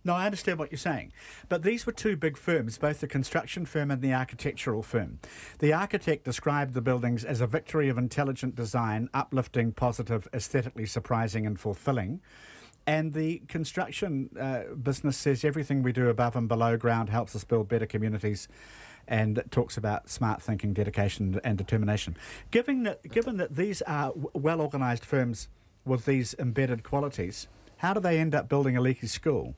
No, I understand what you're saying. But these were two big firms, both the construction firm and the architectural firm. The architect described the buildings as a victory of intelligent design, uplifting, positive, aesthetically surprising and fulfilling. And the construction business says everything we do above and below ground helps us build better communities, and it talks about smart thinking, dedication and determination. Given that these are well-organised firms with these embedded qualities, how do they end up building a leaky school?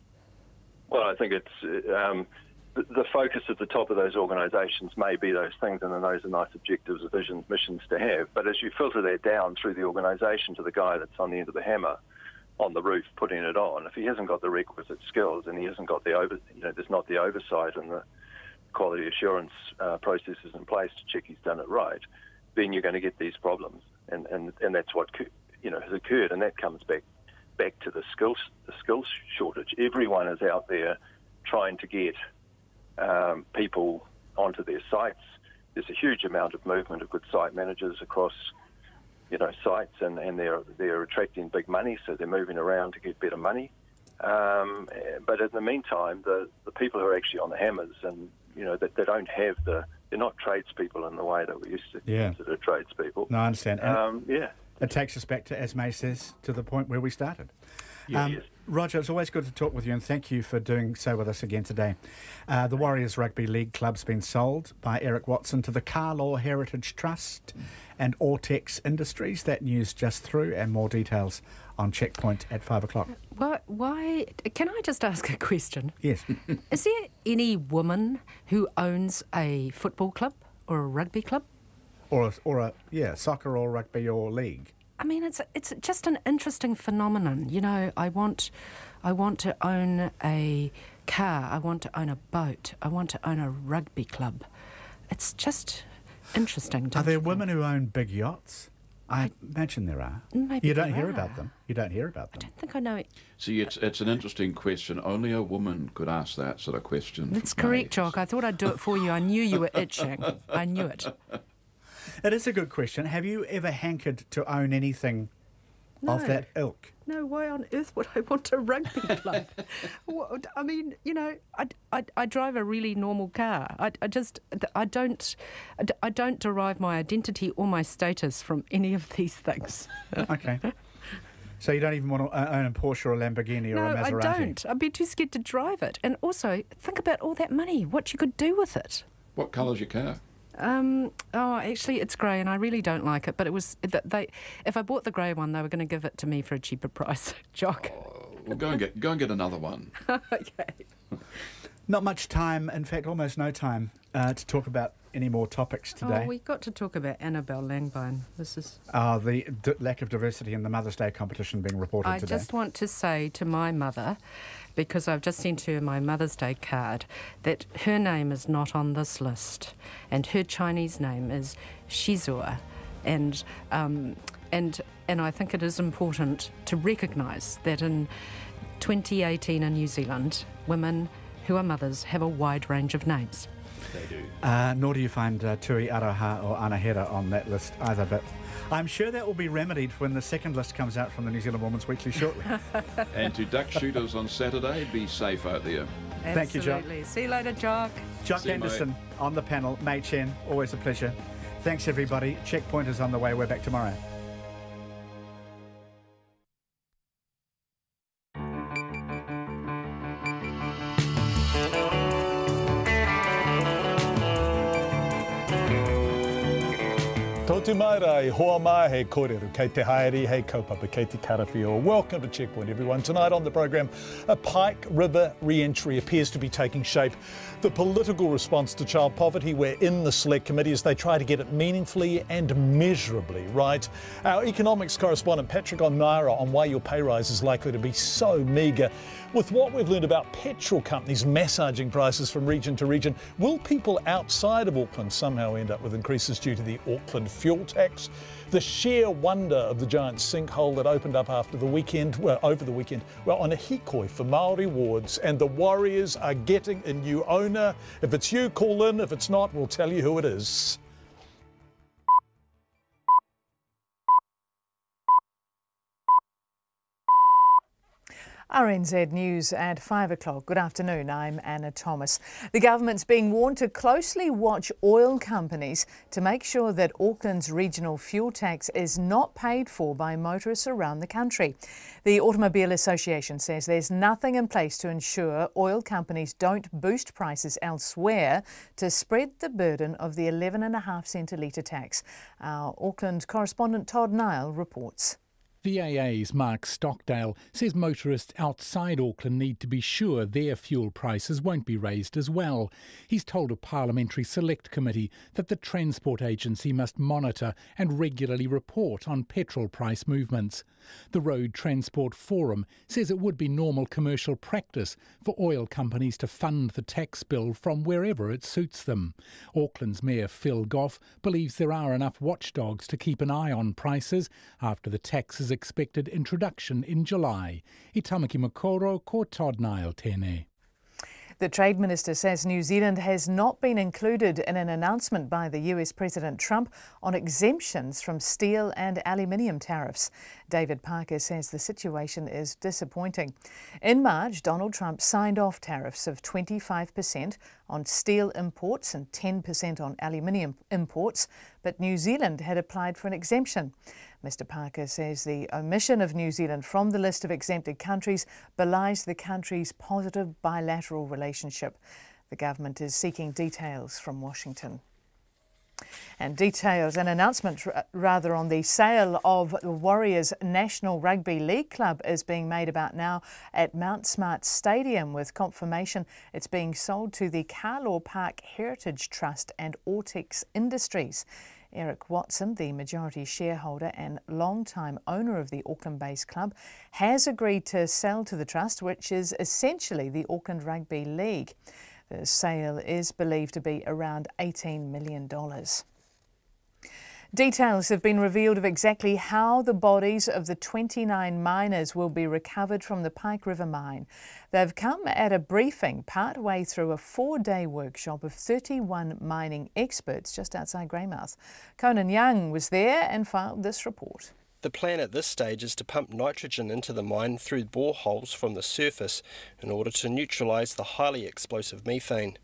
Well, I think it's the focus at the top of those organisations may be those things, and then those are nice objectives, visions, missions to have. But as you filter that down through the organisation to the guy that's on the end of the hammer on the roof putting it on, if he hasn't got the requisite skills and he hasn't got there's not the oversight and the quality assurance processes in place to check he's done it right, then you're going to get these problems, and that's what has occurred, and that comes back to the skills shortage. Everyone is out there trying to get people onto their sites. There's a huge amount of movement of good site managers across sites, and they're attracting big money, so they're moving around to get better money. But in the meantime, the people who are actually on the hammers, and that they don't have they're not tradespeople in the way that we used to consider tradespeople. No, I understand. It takes us back to, as May says, to the point where we started. Yes. Roger, it's always good to talk with you, and thank you for doing so with us again today. The Warriors Rugby League Club's been sold by Eric Watson to the Carlaw Heritage Trust and Ortex Industries. That news just through, and more details on Checkpoint at 5 o'clock. Why? Can I just ask a question? Yes. Is there any woman who owns a football club or a rugby club? Or a soccer or rugby or league. I mean, it's just an interesting phenomenon. I want to own a car. I want to own a boat. I want to own a rugby club. It's just interesting. Are there women who own big yachts? I imagine there are. Maybe you don't hear about them. You don't hear about them. I don't think I know it. See, it's an interesting question. Only a woman could ask that sort of question. That's correct, Jock. I thought I'd do it for you. I knew you were itching. I knew it. It is a good question. Have you ever hankered to own anything of that ilk? No, why on earth would I want a rugby club? I mean, I drive a really normal car. I don't derive my identity or my status from any of these things. Okay. So you don't even want to own a Porsche or a Lamborghini or a Maserati? No, I don't. I'd be too scared to drive it. And also, think about all that money, what you could do with it. What colour's your car? Actually, it's grey, and I really don't like it. But it was if I bought the grey one, they were going to give it to me for a cheaper price. Jock. Well, go and get another one. Okay. Not much time, in fact, almost no time to talk about any more topics today. Oh, we got to talk about Annabelle Langbein. This is the lack of diversity in the Mother's Day competition being reported today. I just want to say to my mother, because I've just sent her my Mother's Day card, that her name is not on this list, and her Chinese name is Shizua, and I think it is important to recognise that in 2018 in New Zealand, women who are mothers have a wide range of names. They do. Nor do you find Tui Aroha or Anahera on that list either, but I'm sure that will be remedied when the second list comes out from the New Zealand Women's Weekly shortly. And to duck shooters on Saturday, be safe out there. Absolutely. Thank you, Jock. See you later, Jock. Jock Anderson on the panel, May Chen, always a pleasure. Thanks, everybody. Checkpoint is on the way. We're back tomorrow. Tō mai rai, hoa mai he kōreru, kei te haere, he kaupapa, kei te karawhio. Welcome to Checkpoint, everyone. Tonight on the program, a Pike River re-entry appears to be taking shape. The political response to child poverty, we're in the Select Committee as they try to get it meaningfully and measurably right. Our economics correspondent Patrick O'Naira on why your pay rise is likely to be so meagre. With what we've learned about petrol companies massaging prices from region to region, will people outside of Auckland somehow end up with increases due to the Auckland fuel tax? The sheer wonder of the giant sinkhole that opened up over the weekend, on a hikoi for Māori wards, and the Warriors are getting a new owner. If it's you, call in. If it's not, we'll tell you who it is. RNZ News at 5 o'clock. Good afternoon, I'm Anna Thomas. The government's being warned to closely watch oil companies to make sure that Auckland's regional fuel tax is not paid for by motorists around the country. The Automobile Association says there's nothing in place to ensure oil companies don't boost prices elsewhere to spread the burden of the 11.5 cent a litre tax. Our Auckland correspondent Todd Nile reports. The AA's Mark Stockdale says motorists outside Auckland need to be sure their fuel prices won't be raised as well. He's told a parliamentary select committee that the Transport Agency must monitor and regularly report on petrol price movements. The Road Transport Forum says it would be normal commercial practice for oil companies to fund the tax bill from wherever it suits them. Auckland's Mayor Phil Goff believes there are enough watchdogs to keep an eye on prices after the tax's expected introduction in July. I tamaki makoro ko Todd Nile tēnei. The Trade Minister says New Zealand has not been included in an announcement by the US President Trump on exemptions from steel and aluminium tariffs. David Parker says the situation is disappointing. In March, Donald Trump signed off tariffs of 25% on steel imports and 10% on aluminium imports, but New Zealand had applied for an exemption. Mr Parker says the omission of New Zealand from the list of exempted countries belies the country's positive bilateral relationship. The government is seeking details from Washington. And an announcement on the sale of the Warriors National Rugby League Club is being made about now at Mount Smart Stadium, with confirmation it's being sold to the Carlaw Park Heritage Trust and Ortex Industries. Eric Watson, the majority shareholder and long-time owner of the Auckland-based club, has agreed to sell to the trust, which is essentially the Auckland Rugby League. The sale is believed to be around $18 million. Details have been revealed of exactly how the bodies of the 29 miners will be recovered from the Pike River mine. They've come at a briefing partway through a 4-day workshop of 31 mining experts just outside Greymouth. Conan Young was there and filed this report. The plan at this stage is to pump nitrogen into the mine through boreholes from the surface in order to neutralise the highly explosive methane.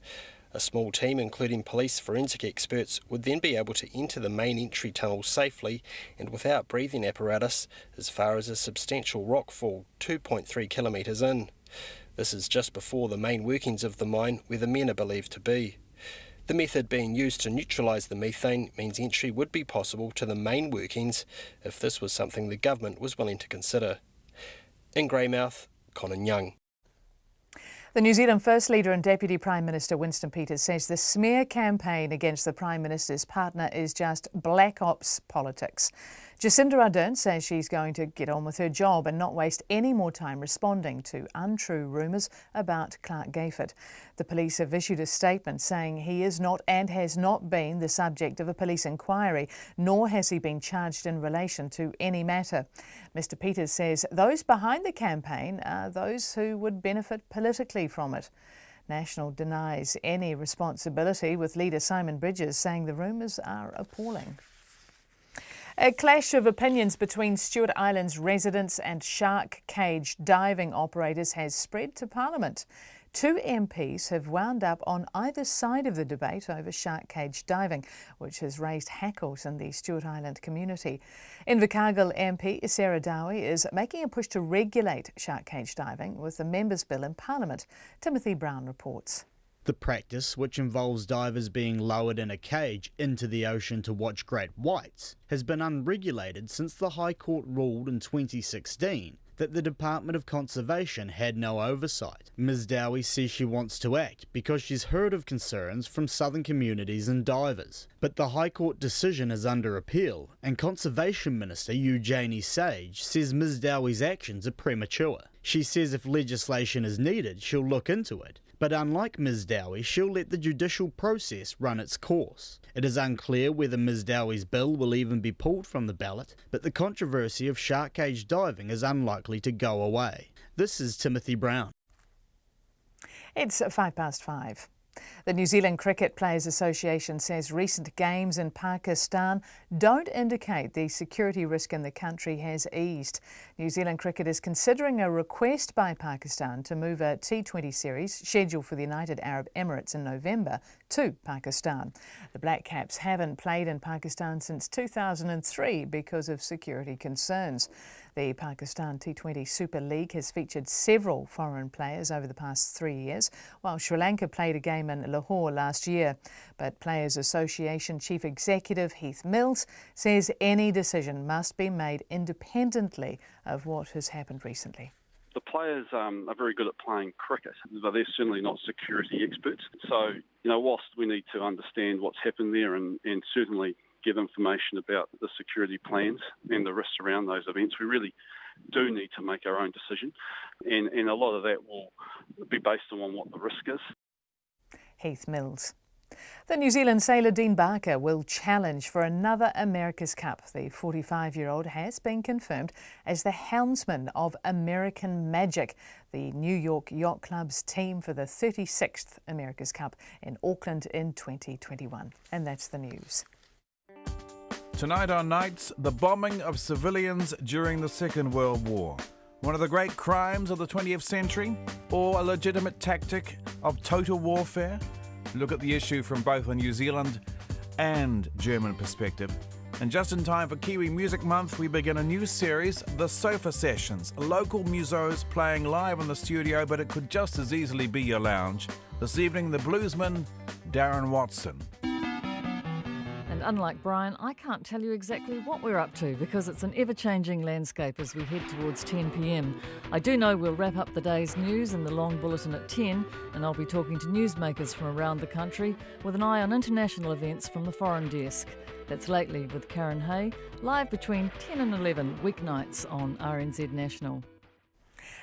A small team, including police forensic experts, would then be able to enter the main entry tunnel safely and without breathing apparatus as far as a substantial rockfall 2.3 kilometres in. This is just before the main workings of the mine where the men are believed to be. The method being used to neutralise the methane means entry would be possible to the main workings if this was something the government was willing to consider. In Greymouth, Conan Young. The New Zealand First Leader and Deputy Prime Minister Winston Peters says the smear campaign against the Prime Minister's partner is just black ops politics. Jacinda Ardern says she's going to get on with her job and not waste any more time responding to untrue rumours about Clark Gayford. The police have issued a statement saying he is not and has not been the subject of a police inquiry, nor has he been charged in relation to any matter. Mr Peters says those behind the campaign are those who would benefit politically from it. National denies any responsibility, with leader Simon Bridges saying the rumours are appalling. A clash of opinions between Stewart Island's residents and shark cage diving operators has spread to Parliament. 2 MPs have wound up on either side of the debate over shark cage diving, which has raised hackles in the Stewart Island community. Invercargill MP Sarah Dowie is making a push to regulate shark cage diving with the Members' Bill in Parliament. Timothy Brown reports. The practice, which involves divers being lowered in a cage into the ocean to watch great whites, has been unregulated since the High Court ruled in 2016 that the Department of Conservation had no oversight. Ms Dowie says she wants to act because she's heard of concerns from southern communities and divers. But the High Court decision is under appeal, and Conservation Minister Eugenie Sage says Ms Dowie's actions are premature. She says if legislation is needed, she'll look into it. But unlike Ms Dowie, she'll let the judicial process run its course. It is unclear whether Ms Dowie's bill will even be pulled from the ballot, but the controversy of shark cage diving is unlikely to go away. This is Timothy Brown. It's 5 past 5. The New Zealand Cricket Players Association says recent games in Pakistan don't indicate the security risk in the country has eased. New Zealand Cricket is considering a request by Pakistan to move a T20 series scheduled for the United Arab Emirates in November to Pakistan. The Black Caps haven't played in Pakistan since 2003 because of security concerns. The Pakistan T20 Super League has featured several foreign players over the past 3 years, while Sri Lanka played a game in Lahore last year. But Players Association Chief Executive Heath Mills says any decision must be made independently of what has happened recently. The players are very good at playing cricket, but they're certainly not security experts. So, whilst we need to understand what's happened there and certainly get information about the security plans and the risks around those events, we really do need to make our own decision. And a lot of that will be based on what the risk is. Heath Mills. The New Zealand sailor Dean Barker will challenge for another America's Cup. The 45-year-old has been confirmed as the helmsman of American Magic, the New York Yacht Club's team for the 36th America's Cup in Auckland in 2021. And that's the news. Tonight on Nights, the bombing of civilians during the Second World War. One of the great crimes of the 20th century, or a legitimate tactic of total warfare? Look at the issue from both a New Zealand and German perspective. And just in time for Kiwi Music Month, we begin a new series, The Sofa Sessions. Local musos playing live in the studio, but it could just as easily be your lounge. This evening, the bluesman Darren Watson. And unlike Brian, I can't tell you exactly what we're up to because it's an ever-changing landscape as we head towards 10 p.m. I do know we'll wrap up the day's news in the long bulletin at 10, and I'll be talking to newsmakers from around the country with an eye on international events from the foreign desk. That's Lately with Karen Hay, live between 10 and 11 weeknights on RNZ National.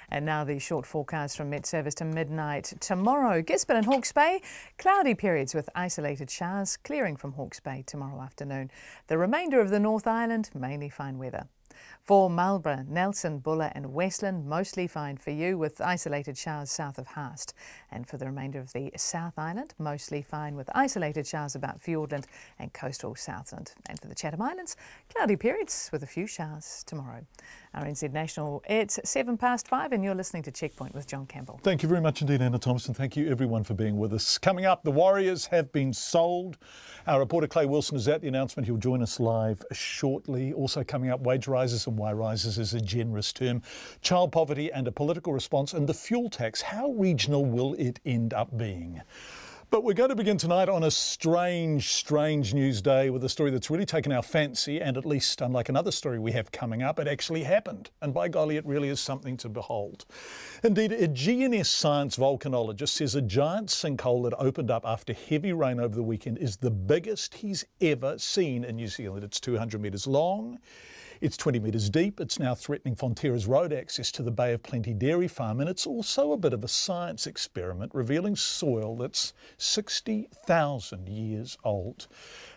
And now the short forecast from Met Service to midnight tomorrow. Gisborne and Hawke's Bay, cloudy periods with isolated showers clearing from Hawke's Bay tomorrow afternoon. The remainder of the North Island, mainly fine weather. For Marlborough, Nelson, Buller and Westland, mostly fine for you with isolated showers south of Haast. And for the remainder of the South Island, mostly fine with isolated showers about Fiordland and coastal Southland. And for the Chatham Islands, cloudy periods with a few showers tomorrow. RNZ National, it's 5:07 and you're listening to Checkpoint with John Campbell. Thank you very much indeed, Anna Thompson. Thank you everyone for being with us. Coming up, the Warriors have been sold. Our reporter Clay Wilson is at the announcement. He'll join us live shortly. Also coming up, wage rises and why rises is a generous term. Child poverty and a political response, and the fuel tax. How regional will it end up being? But we're going to begin tonight on a strange news day with a story that's really taken our fancy, and at least unlike another story we have coming up, it actually happened. And by golly, it really is something to behold. Indeed, a GNS science volcanologist says a giant sinkhole that opened up after heavy rain over the weekend is the biggest he's ever seen in New Zealand. It's 200 metres long. It's 20 metres deep. It's now threatening Fonterra's road access to the Bay of Plenty dairy farm, and it's also a bit of a science experiment revealing soil that's 60,000 years old.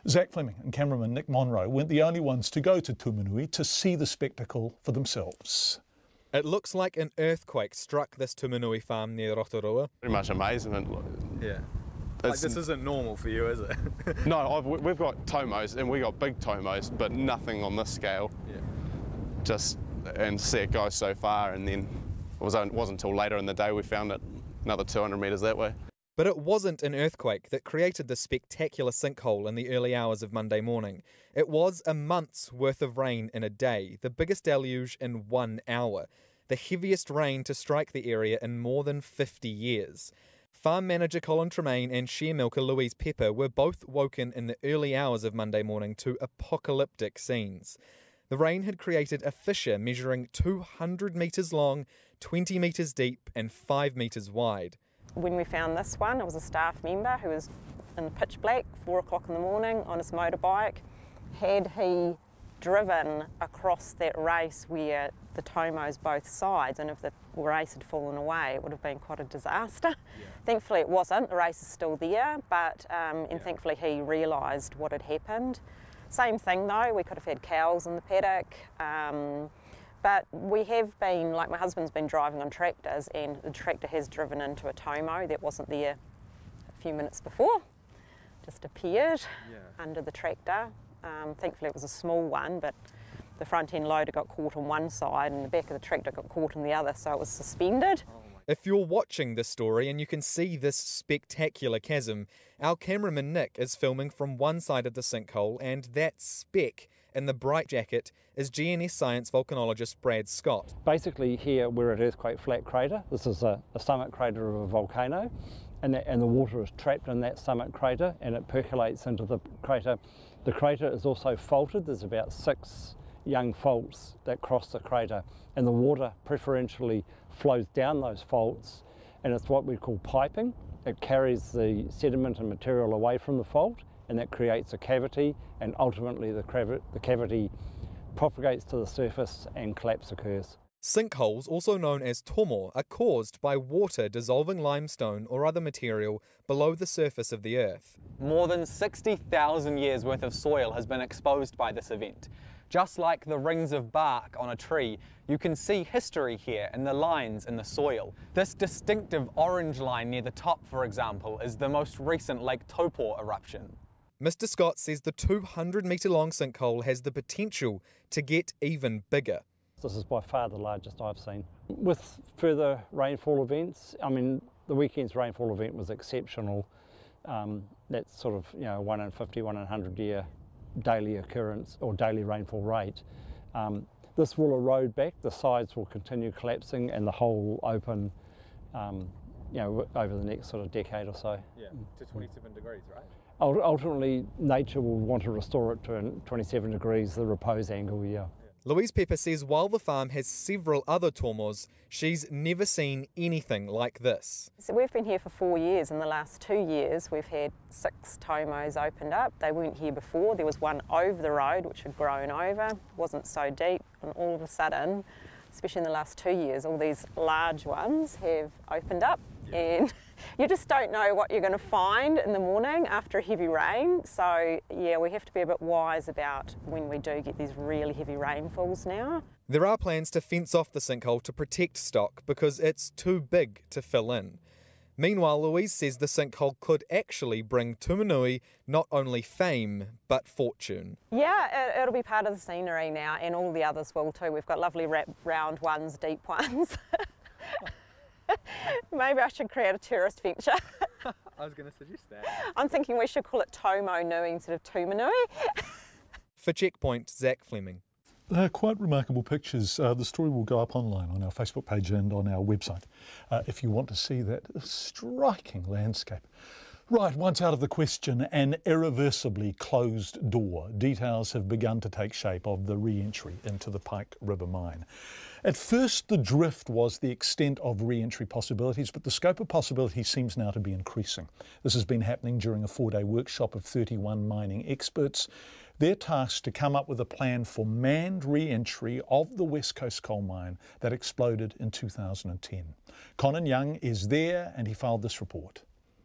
Zach Fleming and cameraman Nick Monroe weren't the only ones to go to Tumanui to see the spectacle for themselves. It looks like an earthquake struck this Tumanui farm near Rotorua. Pretty much amazement. Yeah. Like, this isn't normal for you, is it? No, we've got tomos, and we got big tomos, but nothing on this scale. Yeah. And see it go so far, and then it wasn't until later in the day we found it another 200 metres that way. But it wasn't an earthquake that created the spectacular sinkhole in the early hours of Monday morning. It was a month's worth of rain in a day, the biggest deluge in 1 hour, the heaviest rain to strike the area in more than 50 years. Farm manager Colin Tremaine and share milker Louise Pepper were both woken in the early hours of Monday morning to apocalyptic scenes. The rain had created a fissure measuring 200 metres long, 20 metres deep and 5 metres wide. When we found this one, it was a staff member who was in the pitch black, 4 o'clock in the morning on his motorbike. Had he driven across that race where the tomos both sides, and if the race had fallen away, it would have been quite a disaster. Yeah. Thankfully it wasn't, the race is still there, but thankfully he realised what had happened. Same thing though, we could have had cows in the paddock, but we have been, like my husband's been driving on tractors, and the tractor has driven into a tomo that wasn't there few minutes before, just appeared under the tractor. Thankfully it was a small one, but the front end loader got caught on one side and the back of the tractor got caught on the other, so it was suspended. If you're watching this story and you can see this spectacular chasm, our cameraman Nick is filming from one side of the sinkhole, and that speck in the bright jacket is GNS Science volcanologist Brad Scott. Basically here we're at Earthquake Flat Crater. This is a summit crater of a volcano, and the water is trapped in that summit crater and it percolates into the crater. The crater is also faulted. There's about 6 young faults that cross the crater, and the water preferentially flows down those faults, and it's what we call piping. It carries the sediment and material away from the fault, and that creates a cavity, and ultimately the cavity propagates to the surface and collapse occurs. Sinkholes, also known as tomo, are caused by water dissolving limestone or other material below the surface of the earth. More than 60,000 years worth of soil has been exposed by this event. Just like the rings of bark on a tree, you can see history here in the lines in the soil. This distinctive orange line near the top, for example, is the most recent Lake Taupo eruption. Mr. Scott says the 200-metre-long sinkhole has the potential to get even bigger. This is by far the largest I've seen. With further rainfall events, I mean, the weekend's rainfall event was exceptional. That's sort of, 1 in 50, 1 in 100 year daily occurrence or daily rainfall rate. This will erode back, the sides will continue collapsing and the hole will open over the next sort of decade or so. Yeah, to 27 degrees, right? Ultimately, nature will want to restore it to 27 degrees, the repose angle, yeah. Louise Pepper says while the farm has several other tomos, she's never seen anything like this. So we've been here for 4 years. In the last 2 years, we've had 6 tomos opened up. They weren't here before. There was one over the road which had grown over, wasn't so deep, and all of a sudden, especially in the last 2 years, all these large ones have opened up, and you just don't know what you're going to find in the morning after a heavy rain. So yeah, we have to be a bit wise about when we do get these really heavy rainfalls now. There are plans to fence off the sinkhole to protect stock because it's too big to fill in. Meanwhile, Louise says the sinkhole could actually bring Tumanui not only fame, but fortune. Yeah, it'll be part of the scenery now, and all the others will too. We've got lovely round ones, deep ones. Maybe I should create a tourist venture. I was going to suggest that. I'm thinking we should call it Tomo Nui instead of Tumanui. For Checkpoint, Zach Fleming. They're quite remarkable pictures. The story will go up online on our Facebook page and on our website if you want to see that striking landscape. Right, once out of the question, an irreversibly closed door. Details have begun to take shape of the re-entry into the Pike River mine. At first, the drift was the extent of re-entry possibilities, but the scope of possibilities seems now to be increasing. This has been happening during a 4-day workshop of 31 mining experts. They're tasked to come up with a plan for manned re-entry of the West Coast coal mine that exploded in 2010. Conan Young is there and he filed this report.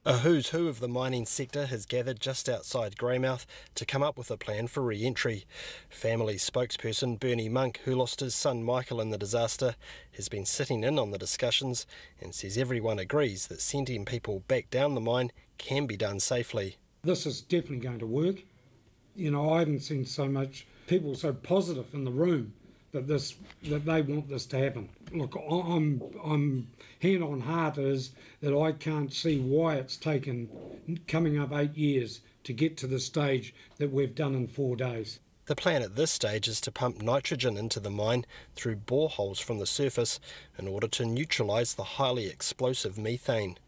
A who's who of the mining sector has gathered just outside Greymouth to come up with a plan for re-entry. Family spokesperson Bernie Monk, who lost his son Michael in the disaster, has been sitting in on the discussions and says everyone agrees that sending people back down the mine can be done safely. This is definitely going to work. I haven't seen so much people so positive in the room that they want this to happen. Look, I'm hand on heart is that I can't see why it's taken coming up 8 years to get to the stage that we've done in 4 days. The plan at this stage is to pump nitrogen into the mine through boreholes from the surface in order to neutralise the highly explosive methane.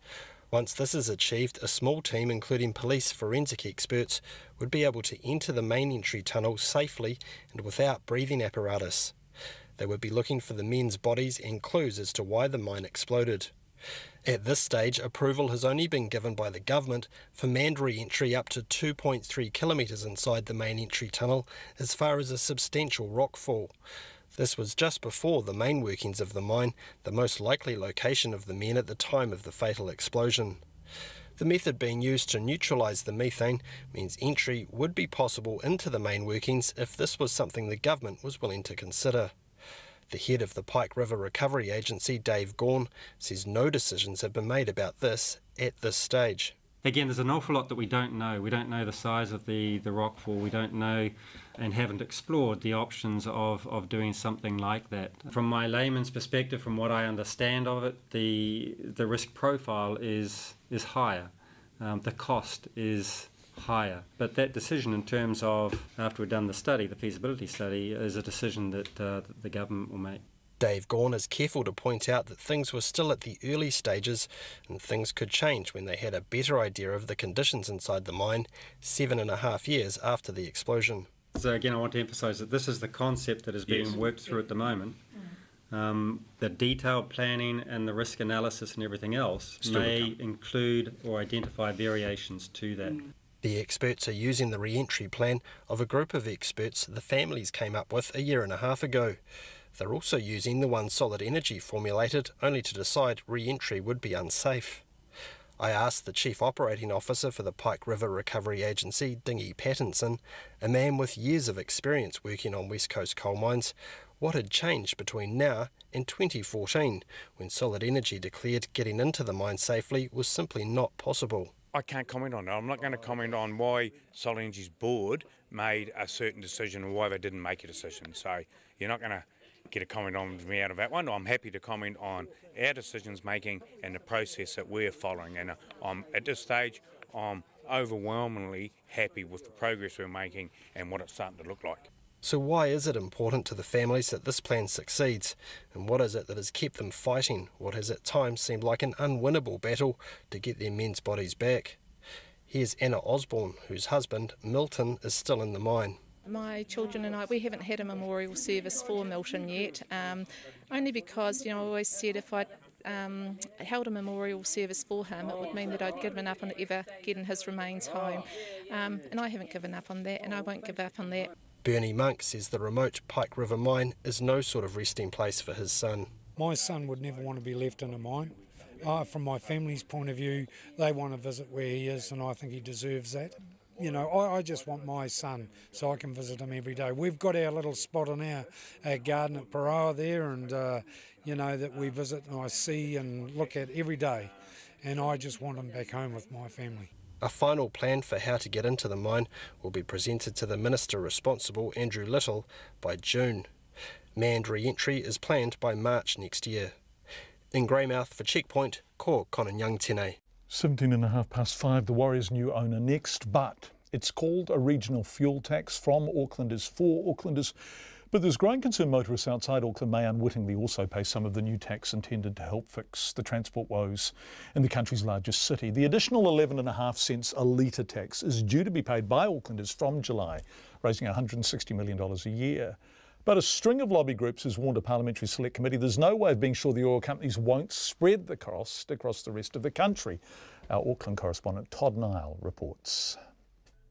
Once this is achieved, a small team, including police forensic experts, would be able to enter the main entry tunnel safely and without breathing apparatus. They would be looking for the men's bodies and clues as to why the mine exploded. At this stage, approval has only been given by the government for manned re-entry up to 2.3 kilometres inside the main entry tunnel as far as a substantial rockfall. This was just before the main workings of the mine, the most likely location of the men at the time of the fatal explosion. The method being used to neutralise the methane means entry would be possible into the main workings if this was something the government was willing to consider. The head of the Pike River Recovery Agency, Dave Gawn, says no decisions have been made about this at this stage. Again, there's an awful lot that we don't know. We don't know the size of the rockfall. We don't know and haven't explored the options of doing something like that. From my layman's perspective, from what I understand of it, the risk profile is higher. The cost is higher. But that decision in terms of, after we've done the study, the feasibility study, is a decision that the government will make. Dave Gawn is careful to point out that things were still at the early stages and things could change when they had a better idea of the conditions inside the mine 7.5 years after the explosion. So again, I want to emphasise that this is the concept that is being worked through at the moment. The detailed planning and the risk analysis and everything else may include or identify variations to that. The experts are using the re-entry plan of a group of experts the families came up with 1.5 years ago. They're also using the one Solid Energy formulated only to decide re-entry would be unsafe. I asked the Chief Operating Officer for the Pike River Recovery Agency, Dingy Pattinson, a man with years of experience working on West Coast coal mines, what had changed between now and 2014, when Solid Energy declared getting into the mine safely was simply not possible. I can't comment on it. I'm not going to comment on why Solid Energy's board made a certain decision or why they didn't make a decision. So you're not going to get a comment on me out of that one. I'm happy to comment on our decisions making and the process that we're following. And at this stage, I'm overwhelmingly happy with the progress we're making and what it's starting to look like. So why is it important to the families that this plan succeeds? And what is it that has kept them fighting what has at times seemed like an unwinnable battle to get their men's bodies back? Here's Anna Osborne, whose husband, Milton, is still in the mine. My children and I, we haven't had a memorial service for Milton yet, only because, I always said if I held a memorial service for him, it would mean that I'd given up on ever getting his remains home. And I haven't given up on that, and I won't give up on that. Bernie Monk says the remote Pike River mine is no sort of resting place for his son. My son would never want to be left in a mine. From my family's point of view, they want to visit where he is, and I think he deserves that. I just want my son so I can visit him every day. We've got our little spot in our garden at Parawa there, and, that we visit and I see and look at every day. And I just want him back home with my family. A final plan for how to get into the mine will be presented to the Minister responsible, Andrew Little, by June. Manned re-entry is planned by March next year. In Greymouth for Checkpoint, ko Konanyang Tene. 5:17, the Warriors' new owner next, but it's called a regional fuel tax from Aucklanders for Aucklanders. But there's growing concern motorists outside Auckland may unwittingly also pay some of the new tax intended to help fix the transport woes in the country's largest city. The additional 11.5 cents a litre tax is due to be paid by Aucklanders from July, raising $160 million a year. But a string of lobby groups has warned a parliamentary select committee there's no way of being sure the oil companies won't spread the cost across the rest of the country. Our Auckland correspondent Todd Nile reports.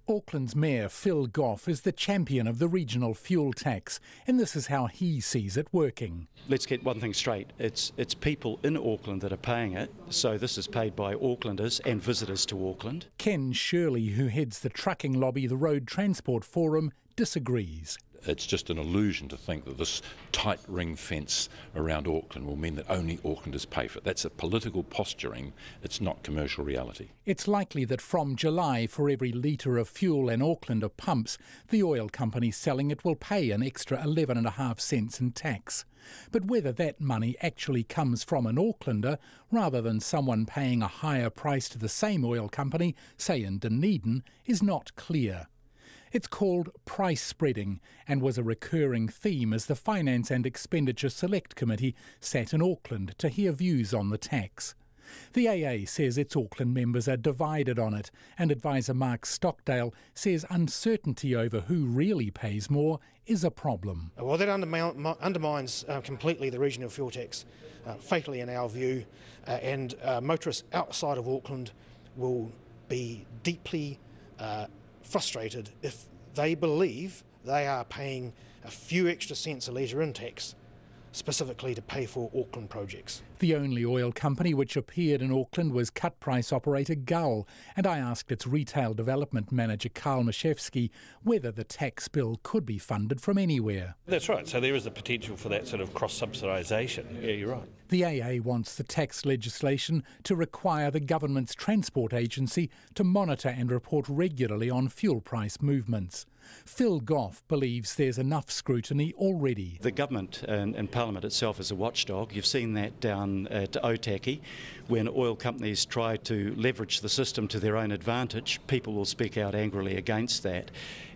Auckland's Mayor Phil Goff is the champion of the regional fuel tax, and this is how he sees it working. Let's get one thing straight. It's people in Auckland that are paying it, so this is paid by Aucklanders and visitors to Auckland. Ken Shirley, who heads the trucking lobby, the Road Transport Forum, disagrees. It's just an illusion to think that this tight ring fence around Auckland will mean that only Aucklanders pay for it. That's a political posturing. It's not commercial reality. It's likely that from July, for every litre of fuel in Auckland or pumps, the oil company selling it will pay an extra 11.5 cents in tax. But whether that money actually comes from an Aucklander rather than someone paying a higher price to the same oil company, say in Dunedin, is not clear. It's called price spreading and was a recurring theme as the Finance and Expenditure Select Committee sat in Auckland to hear views on the tax. The AA says its Auckland members are divided on it, and advisor Mark Stockdale says uncertainty over who really pays more is a problem. Well, that undermines completely the regional fuel tax, fatally in our view, and motorists outside of Auckland will be deeply frustrated if they believe they are paying a few extra cents a litre in tax. specifically to pay for Auckland projects. The only oil company which appeared in Auckland was cut-price operator Gull, and I asked its retail development manager Carl Mashevsky whether the tax bill could be funded from anywhere. That's right, so there is the potential for that sort of cross-subsidisation. Yeah, you're right. The AA wants the tax legislation to require the government's transport agency to monitor and report regularly on fuel price movements. Phil Goff believes there's enough scrutiny already. The government and Parliament itself is a watchdog. You've seen that down at Otaki, when oil companies try to leverage the system to their own advantage. People will speak out angrily against that,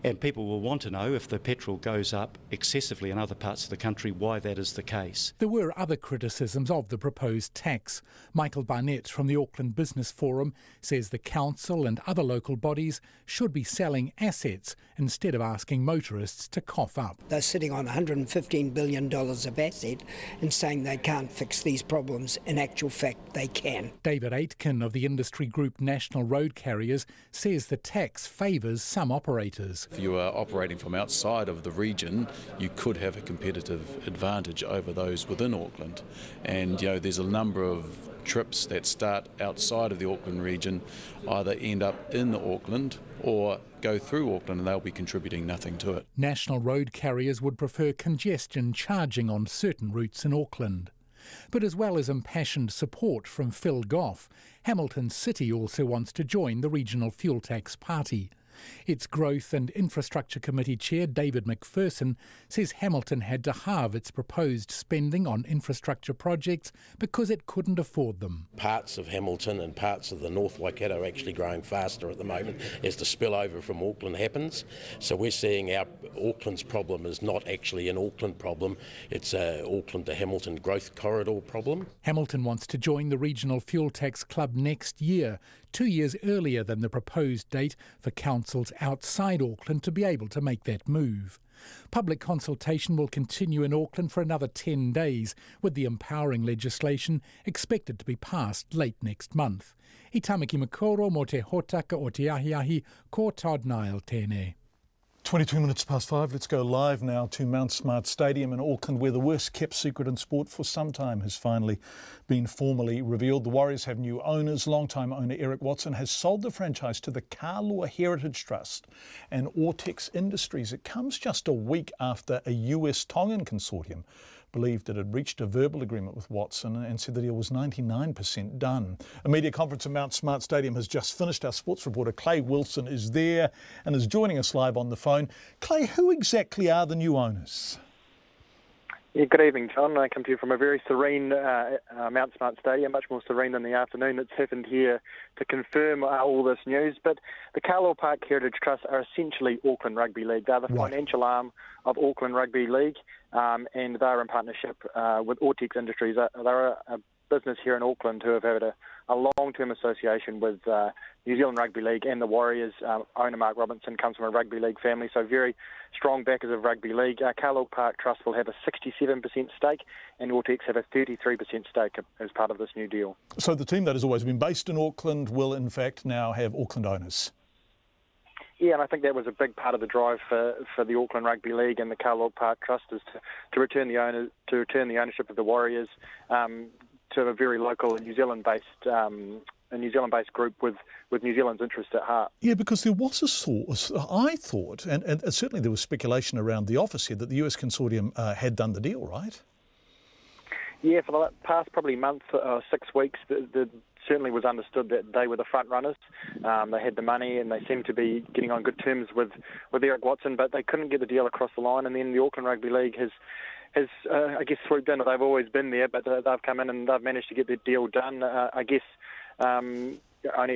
and people will want to know if the petrol goes up excessively in other parts of the country, why that is the case. There were other criticisms of the proposed tax. Michael Barnett from the Auckland Business Forum says the council and other local bodies should be selling assets instead of asking motorists to cough up. They're sitting on $115 billion of asset and saying they can't fix these problems. In actual fact, they can. David Aitken of the industry group National Road Carriers says the tax favours some operators. If you are operating from outside of the region, you could have a competitive advantage over those within Auckland. And there's a number of trips that start outside of the Auckland region, either end up in Auckland or go through Auckland, and they'll be contributing nothing to it. National Road Carriers would prefer congestion charging on certain routes in Auckland. But as well as impassioned support from Phil Goff, Hamilton City also wants to join the regional fuel tax party. Its Growth and Infrastructure Committee Chair David McPherson says Hamilton had to halve its proposed spending on infrastructure projects because it couldn't afford them. Parts of Hamilton and parts of the North Waikato are actually growing faster at the moment as the spillover from Auckland happens. So we're seeing Auckland's problem is not actually an Auckland problem, it's a Auckland to Hamilton growth corridor problem. Hamilton wants to join the Regional Fuel Tax Club next year, 2 years earlier than the proposed date for councils outside Auckland to be able to make that move. Public consultation will continue in Auckland for another 10 days, with the empowering legislation expected to be passed late next month. I tamaki makoro mo te hotaka o te ahiahi, ko Todd Nile tēnei. 22 minutes past 5. Let's go live now to Mount Smart Stadium in Auckland, where the worst kept secret in sport for some time has finally been formally revealed. The Warriors have new owners. Long-time owner Eric Watson has sold the franchise to the Kāloa Heritage Trust and Ortex Industries. It comes just a week after a US Tongan consortium believed it had reached a verbal agreement with Watson and said the deal was 99% done. A media conference at Mount Smart Stadium has just finished. Our sports reporter Clay Wilson is there and is joining us live on the phone. Clay, who exactly are the new owners? Yeah, good evening, John. I come to you from a very serene Mount Smart Stadium, much more serene than the afternoon that's happened here to confirm all this news. But the Kāloa Park Heritage Trust are essentially Auckland Rugby League. They're the financial arm of Auckland Rugby League, and they're in partnership with Ortex Industries. They're a business here in Auckland who have had a long-term association with New Zealand Rugby League and the Warriors. Owner Mark Robinson comes from a rugby league family, so very strong backers of rugby league. Kāloa Park Trust will have a 67% stake and Ortex have a 33% stake as part of this new deal. So the team that has always been based in Auckland will in fact now have Auckland owners? Yeah, and I think that was a big part of the drive for the Auckland Rugby League and the Kāloa Park Trust is to return the ownership of the Warriors to a very local and New Zealand-based group with New Zealand's interest at heart. Yeah, because there was I thought, and certainly there was speculation around the office here that the US consortium had done the deal, right? Yeah, for the past probably month, 6 weeks, certainly was understood that they were the front runners. They had the money and they seemed to be getting on good terms with Eric Watson, but they couldn't get the deal across the line. And then the Auckland Rugby League has I guess swooped in. They've always been there, but they've come in and they've managed to get the deal done. I guess only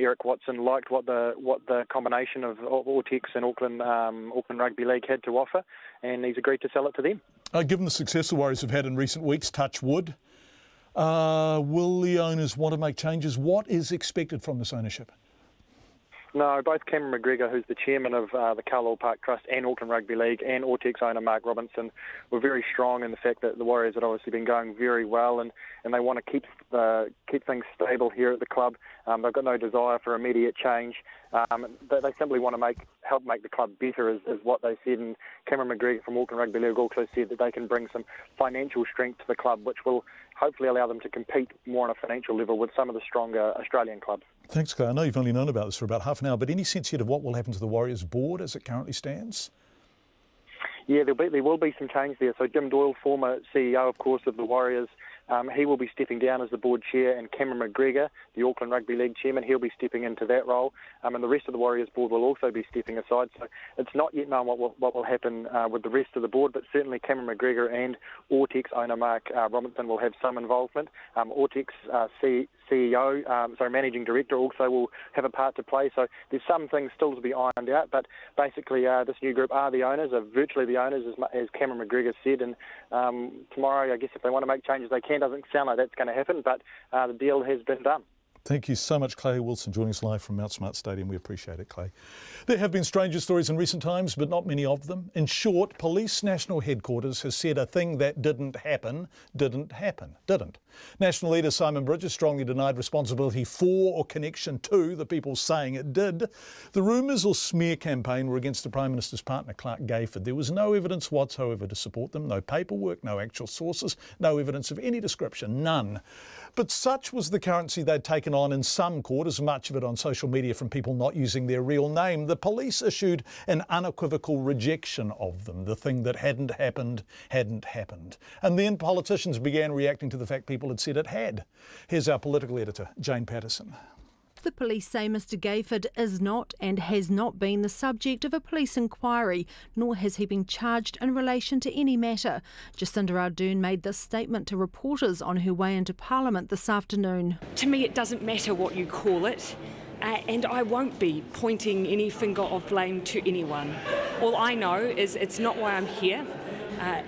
Eric Watson liked what the combination of Ortex and Auckland Rugby League had to offer, and he's agreed to sell it to them. Given the success the Warriors have had in recent weeks, touch wood, will the owners want to make changes? What is expected from this ownership? No, both Cameron McGregor, who's the chairman of the Carlisle Park Trust, and Auckland Rugby League, and Ortex owner Mark Robinson were very strong in the fact that the Warriors had obviously been going very well, and they want to keep things stable here at the club. They've got no desire for immediate change. They simply want to help make the club better, is what they said. And Cameron McGregor from Auckland Rugby League also said that they can bring some financial strength to the club, which will hopefully allow them to compete more on a financial level with some of the stronger Australian clubs. Thanks, Clay. I know you've only known about this for about half an hour, but any sense yet of what will happen to the Warriors board as it currently stands? Yeah, there will be some change there. So Jim Doyle, former CEO, of course, of the Warriors, he will be stepping down as the board chair, and Cameron McGregor, the Auckland Rugby League chairman, he'll be stepping into that role, and the rest of the Warriors board will also be stepping aside. So it's not yet known what will happen with the rest of the board, but certainly Cameron McGregor and Ortex owner Mark Robinson will have some involvement. Ortex managing director also will have a part to play. So there's some things still to be ironed out, but basically this new group are the owners, are virtually the owners, as Cameron McGregor said, and tomorrow, I guess, if they want to make changes, they can. Doesn't sound like that's going to happen, but the deal has been done. Thank you so much, Clay Wilson, joining us live from Mount Smart Stadium. We appreciate it, Clay. There have been stranger stories in recent times, but not many of them. In short, Police National Headquarters has said a thing that didn't happen. National leader Simon Bridges strongly denied responsibility for or connection to the people saying it did. The rumours or smear campaign were against the Prime Minister's partner, Clark Gayford. There was no evidence whatsoever to support them, no paperwork, no actual sources, no evidence of any description, none. But such was the currency they'd taken on in some quarters, much of it on social media from people not using their real name. The police issued an unequivocal rejection of them. The thing that hadn't happened. And then politicians began reacting to the fact people had said it had. Here's our political editor, Jane Patterson. The police say Mr Gayford is not and has not been the subject of a police inquiry, nor has he been charged in relation to any matter. Jacinda Ardern made this statement to reporters on her way into Parliament this afternoon. To me, it doesn't matter what you call it, and I won't be pointing any finger of blame to anyone. All I know is it's not why I'm here.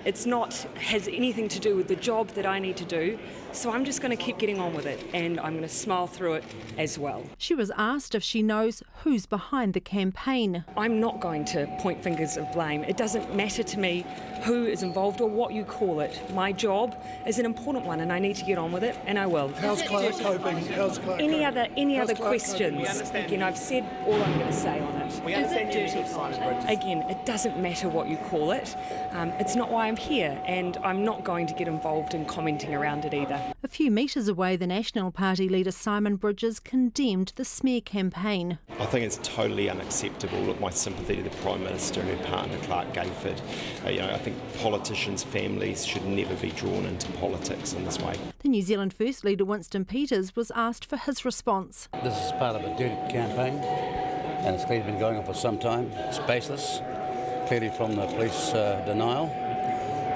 It's not has anything to do with the job that I need to do, so I'm just going to keep getting on with it, and I'm going to smile through it as well. She was asked if she knows who's behind the campaign. I'm not going to point fingers of blame. It doesn't matter to me who is involved or what you call it. My job is an important one, and I need to get on with it, and I will. How's Clark coping? Any other questions? Again, I've said all I'm going to say on it. We understand dirty. Again, it doesn't matter what you call it. It's not why I'm here, and I'm not going to get involved in commenting around it either. A few metres away, the National Party leader Simon Bridges condemned the smear campaign. I think it's totally unacceptable. Look, my sympathy to the Prime Minister and her partner Clark Gayford. I think politicians' families should never be drawn into politics in this way. The New Zealand First leader Winston Peters was asked for his response. This is part of a dirty campaign, and it's clearly been going on for some time. It's baseless, clearly from the police denial,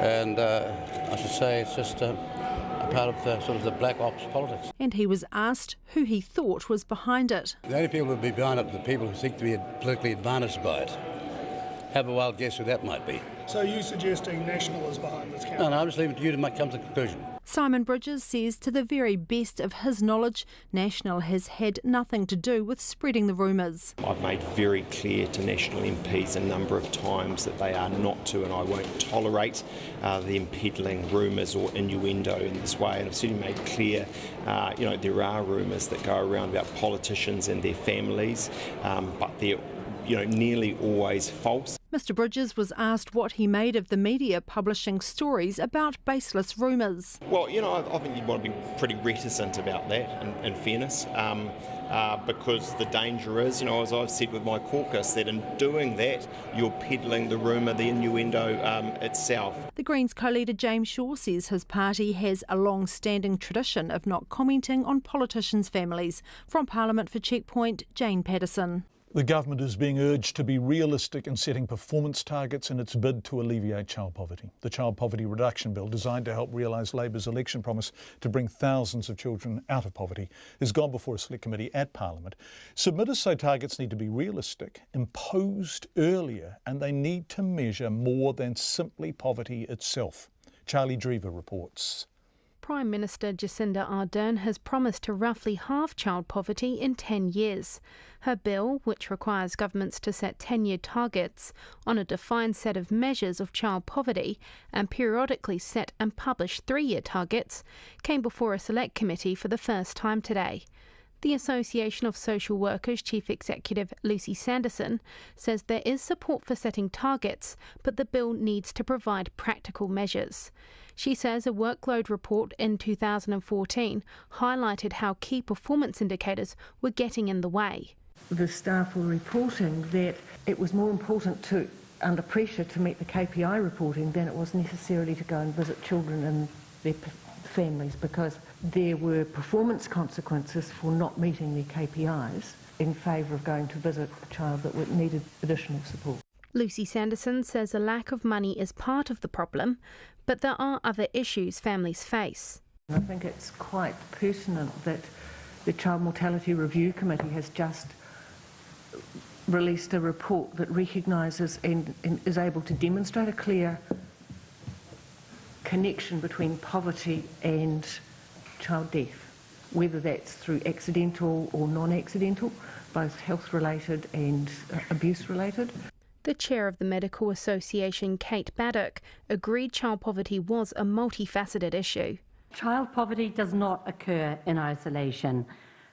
and I should say it's just a part of the sort of the black ops politics. And he was asked who he thought was behind it. The only people who would be behind it are the people who seek to be politically advantaged by it. Have a wild guess who that might be. So are you suggesting National is behind this campaign? No, I'm just leaving it to you to come to the conclusion. Simon Bridges says to the very best of his knowledge, National has had nothing to do with spreading the rumours. I've made very clear to National MPs a number of times that they are not to, and I won't tolerate them peddling rumours or innuendo in this way. And I've certainly made clear, there are rumours that go around about politicians and their families, but they're nearly always false. Mr Bridges was asked what he made of the media publishing stories about baseless rumours. Well, I think you'd want to be pretty reticent about that, in fairness, because the danger is, as I've said with my caucus, that in doing that, you're peddling the rumour, the innuendo itself. The Greens co-leader James Shaw says his party has a long-standing tradition of not commenting on politicians' families. From Parliament for Checkpoint, Jane Patterson. The government is being urged to be realistic in setting performance targets in its bid to alleviate child poverty. The Child Poverty Reduction Bill, designed to help realise Labour's election promise to bring thousands of children out of poverty, has gone before a select committee at Parliament. Submitters say targets need to be realistic, imposed earlier, and they need to measure more than simply poverty itself. Charlie Drever reports. Prime Minister Jacinda Ardern has promised to roughly halve child poverty in 10 years. Her bill, which requires governments to set 10-year targets on a defined set of measures of child poverty and periodically set and publish 3-year targets, came before a select committee for the first time today. The Association of Social Workers Chief Executive Lucy Sanderson says there is support for setting targets, but the bill needs to provide practical measures. She says a workload report in 2014 highlighted how key performance indicators were getting in the way. The staff were reporting that it was more important to, under pressure, to meet the KPI reporting than it was necessarily to go and visit children and their families, because there were performance consequences for not meeting their KPIs in favour of going to visit a child that needed additional support. Lucy Sanderson says a lack of money is part of the problem, but there are other issues families face. I think it's quite pertinent that the Child Mortality Review Committee has just released a report that recognises and is able to demonstrate a clear connection between poverty and child death, whether that's through accidental or non-accidental, both health-related and abuse-related. The chair of the Medical Association, Kate Baddock, agreed child poverty was a multifaceted issue. Child poverty does not occur in isolation,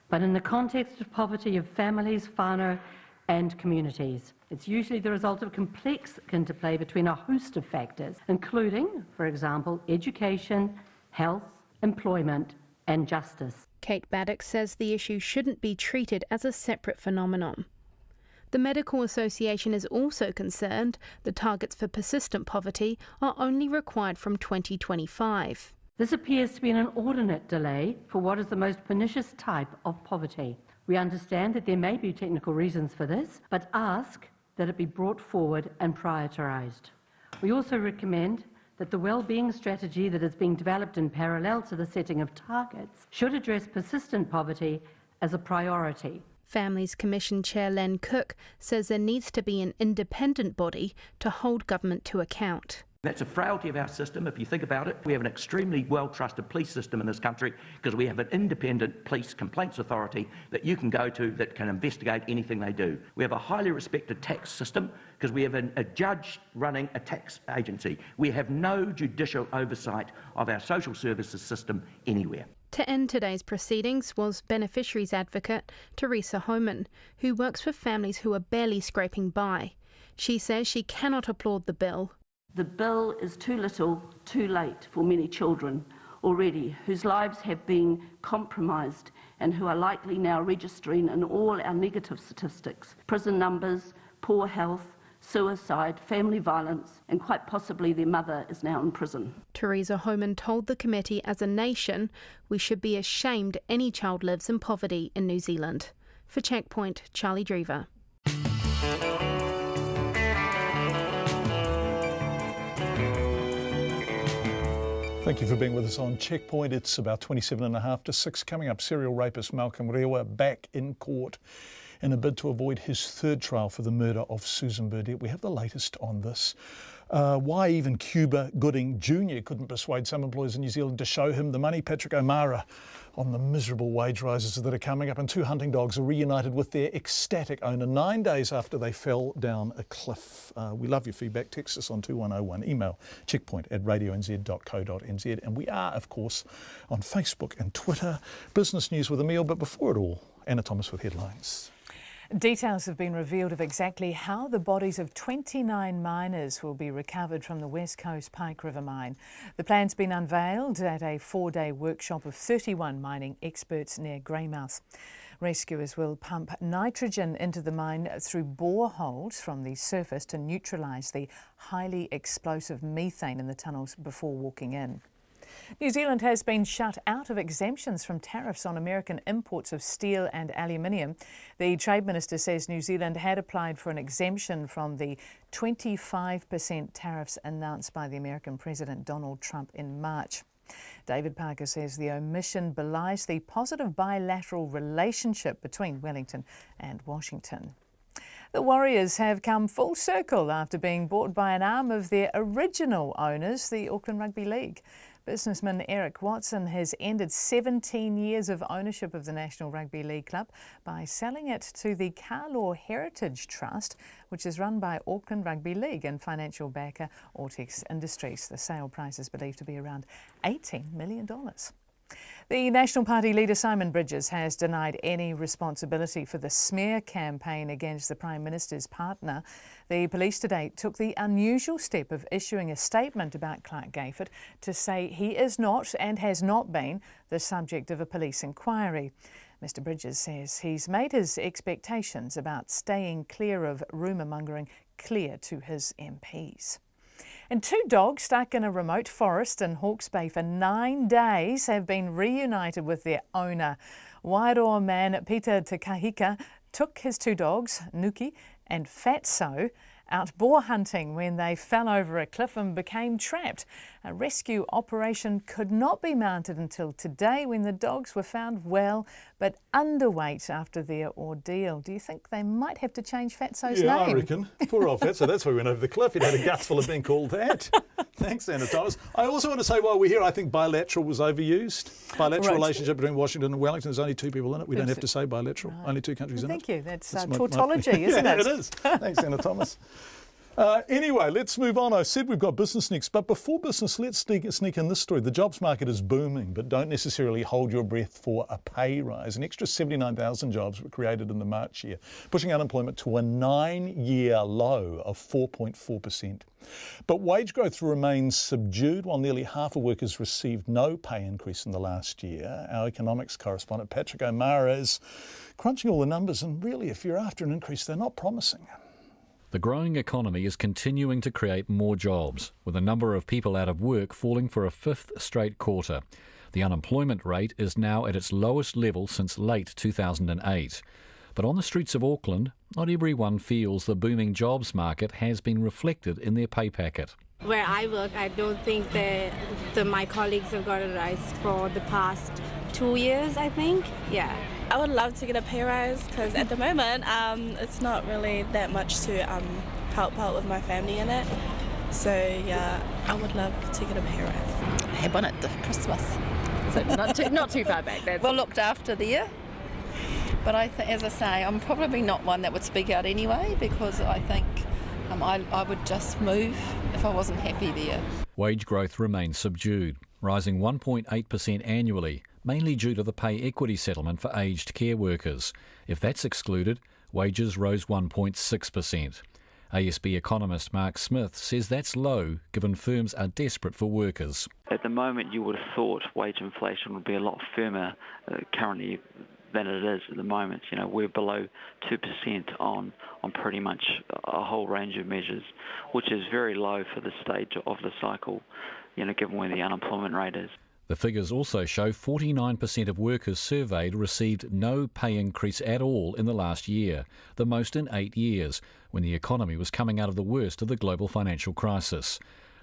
but in the context of poverty of families, whānau and communities. It's usually the result of complex interplay between a host of factors, including, for example, education, health, employment and justice. Kate Baddock says the issue shouldn't be treated as a separate phenomenon. The Medical Association is also concerned the targets for persistent poverty are only required from 2025. This appears to be an inordinate delay for what is the most pernicious type of poverty. We understand that there may be technical reasons for this, but ask that it be brought forward and prioritised. We also recommend that the wellbeing strategy that is being developed in parallel to the setting of targets should address persistent poverty as a priority. Families Commission Chair Len Cook says there needs to be an independent body to hold government to account. That's a frailty of our system. If you think about it, we have an extremely well-trusted police system in this country because we have an independent police complaints authority that you can go to that can investigate anything they do. We have a highly respected tax system because we have a judge running a tax agency. We have no judicial oversight of our social services system anywhere. To end today's proceedings was beneficiaries advocate Teresa Homan, who works with families who are barely scraping by. She says she cannot applaud the bill. The bill is too little, too late for many children already, whose lives have been compromised and who are likely now registering in all our negative statistics: prison numbers, poor health, suicide, family violence, and quite possibly their mother is now in prison. Teresa Homan told the committee, as a nation, we should be ashamed any child lives in poverty in New Zealand. For Checkpoint, Charlie Drever. Thank you for being with us on Checkpoint. It's about 27.5 to 6. Coming up, serial rapist Malcolm Rewa back in court in a bid to avoid his third trial for the murder of Susan Burdett. We have the latest on this. Why even Cuba Gooding Jr. couldn't persuade some employers in New Zealand to show him the money. Patrick O'Mara on the miserable wage rises that are coming up. And 2 hunting dogs are reunited with their ecstatic owner 9 days after they fell down a cliff. We love your feedback. Text us on 2101. Email checkpoint@radionz.co.nz. And we are, of course, on Facebook and Twitter. Business News with Emile. But before it all, Anna Thomas with headlines. Details have been revealed of exactly how the bodies of 29 miners will be recovered from the West Coast Pike River mine. The plan's been unveiled at a 4-day workshop of 31 mining experts near Greymouth. Rescuers will pump nitrogen into the mine through boreholes from the surface to neutralise the highly explosive methane in the tunnels before walking in. New Zealand has been shut out of exemptions from tariffs on American imports of steel and aluminium. The Trade Minister says New Zealand had applied for an exemption from the 25% tariffs announced by the American President Donald Trump in March. David Parker says the omission belies the positive bilateral relationship between Wellington and Washington. The Warriors have come full circle after being bought by an arm of their original owners, the Auckland Rugby League. Businessman Eric Watson has ended 17 years of ownership of the National Rugby League Club by selling it to the Carlaw Heritage Trust, which is run by Auckland Rugby League and financial backer Ortex Industries. The sale price is believed to be around $18 million. The National Party leader Simon Bridges has denied any responsibility for the smear campaign against the Prime Minister's partner. The police today took the unusual step of issuing a statement about Clark Gayford to say he is not and has not been the subject of a police inquiry. Mr Bridges says he's made his expectations about staying clear of rumour mongering clear to his MPs. And 2 dogs stuck in a remote forest in Hawke's Bay for 9 days have been reunited with their owner. Wairoa man Peter Takahika took his 2 dogs, Nuki and Fatso, out boar hunting when they fell over a cliff and became trapped. A rescue operation could not be mounted until today when the dogs were found well but underweight after their ordeal. Do you think they might have to change Fatso's name? Yeah, I reckon. Poor old Fatso, that's why we went over the cliff. He'd had a gutful of being called that. Thanks, Anna Thomas. I also want to say while we're here, I think bilateral was overused. Bilateral relationship between Washington and Wellington. There's only 2 people in it. We don't have to say bilateral. Right. Only 2 countries in it. Thank you. That's tautology, isn't yeah, it? It is. Thanks, Anna Thomas. Anyway, let's move on. I said we've got business next, but before business, let's sneak in this story. The jobs market is booming, but don't necessarily hold your breath for a pay rise. An extra 79,000 jobs were created in the March year, pushing unemployment to a 9-year low of 4.4%. But wage growth remains subdued, while nearly half of workers received no pay increase in the last year. Our economics correspondent, Patrick O'Mara, is crunching all the numbers, and really, if you're after an increase, they're not promising. The growing economy is continuing to create more jobs, with the number of people out of work falling for a 5th straight quarter. The unemployment rate is now at its lowest level since late 2008. But on the streets of Auckland, not everyone feels the booming jobs market has been reflected in their pay packet. Where I work, I don't think that my colleagues have got a rise for the past 2 years, I think. Yeah. I would love to get a pay rise because at the moment it's not really that much to help out with my family in it. So yeah, I would love to get a pay rise. Have on it Christmas, so not too far back. That's well looked after there. But as I say, I'm probably not one that would speak out anyway because I think I would just move if I wasn't happy there. Wage growth remains subdued, rising 1.8% annually, mainly due to the pay equity settlement for aged care workers. If that's excluded, wages rose 1.6%. ASB economist Mark Smith says that's low, given firms are desperate for workers. At the moment, you would have thought wage inflation would be a lot firmer currently than it is at the moment. You know, we're below 2% on pretty much a whole range of measures, which is very low for the stage of the cycle, you know, given where the unemployment rate is. The figures also show 49% of workers surveyed received no pay increase at all in the last year, the most in 8 years, when the economy was coming out of the worst of the global financial crisis.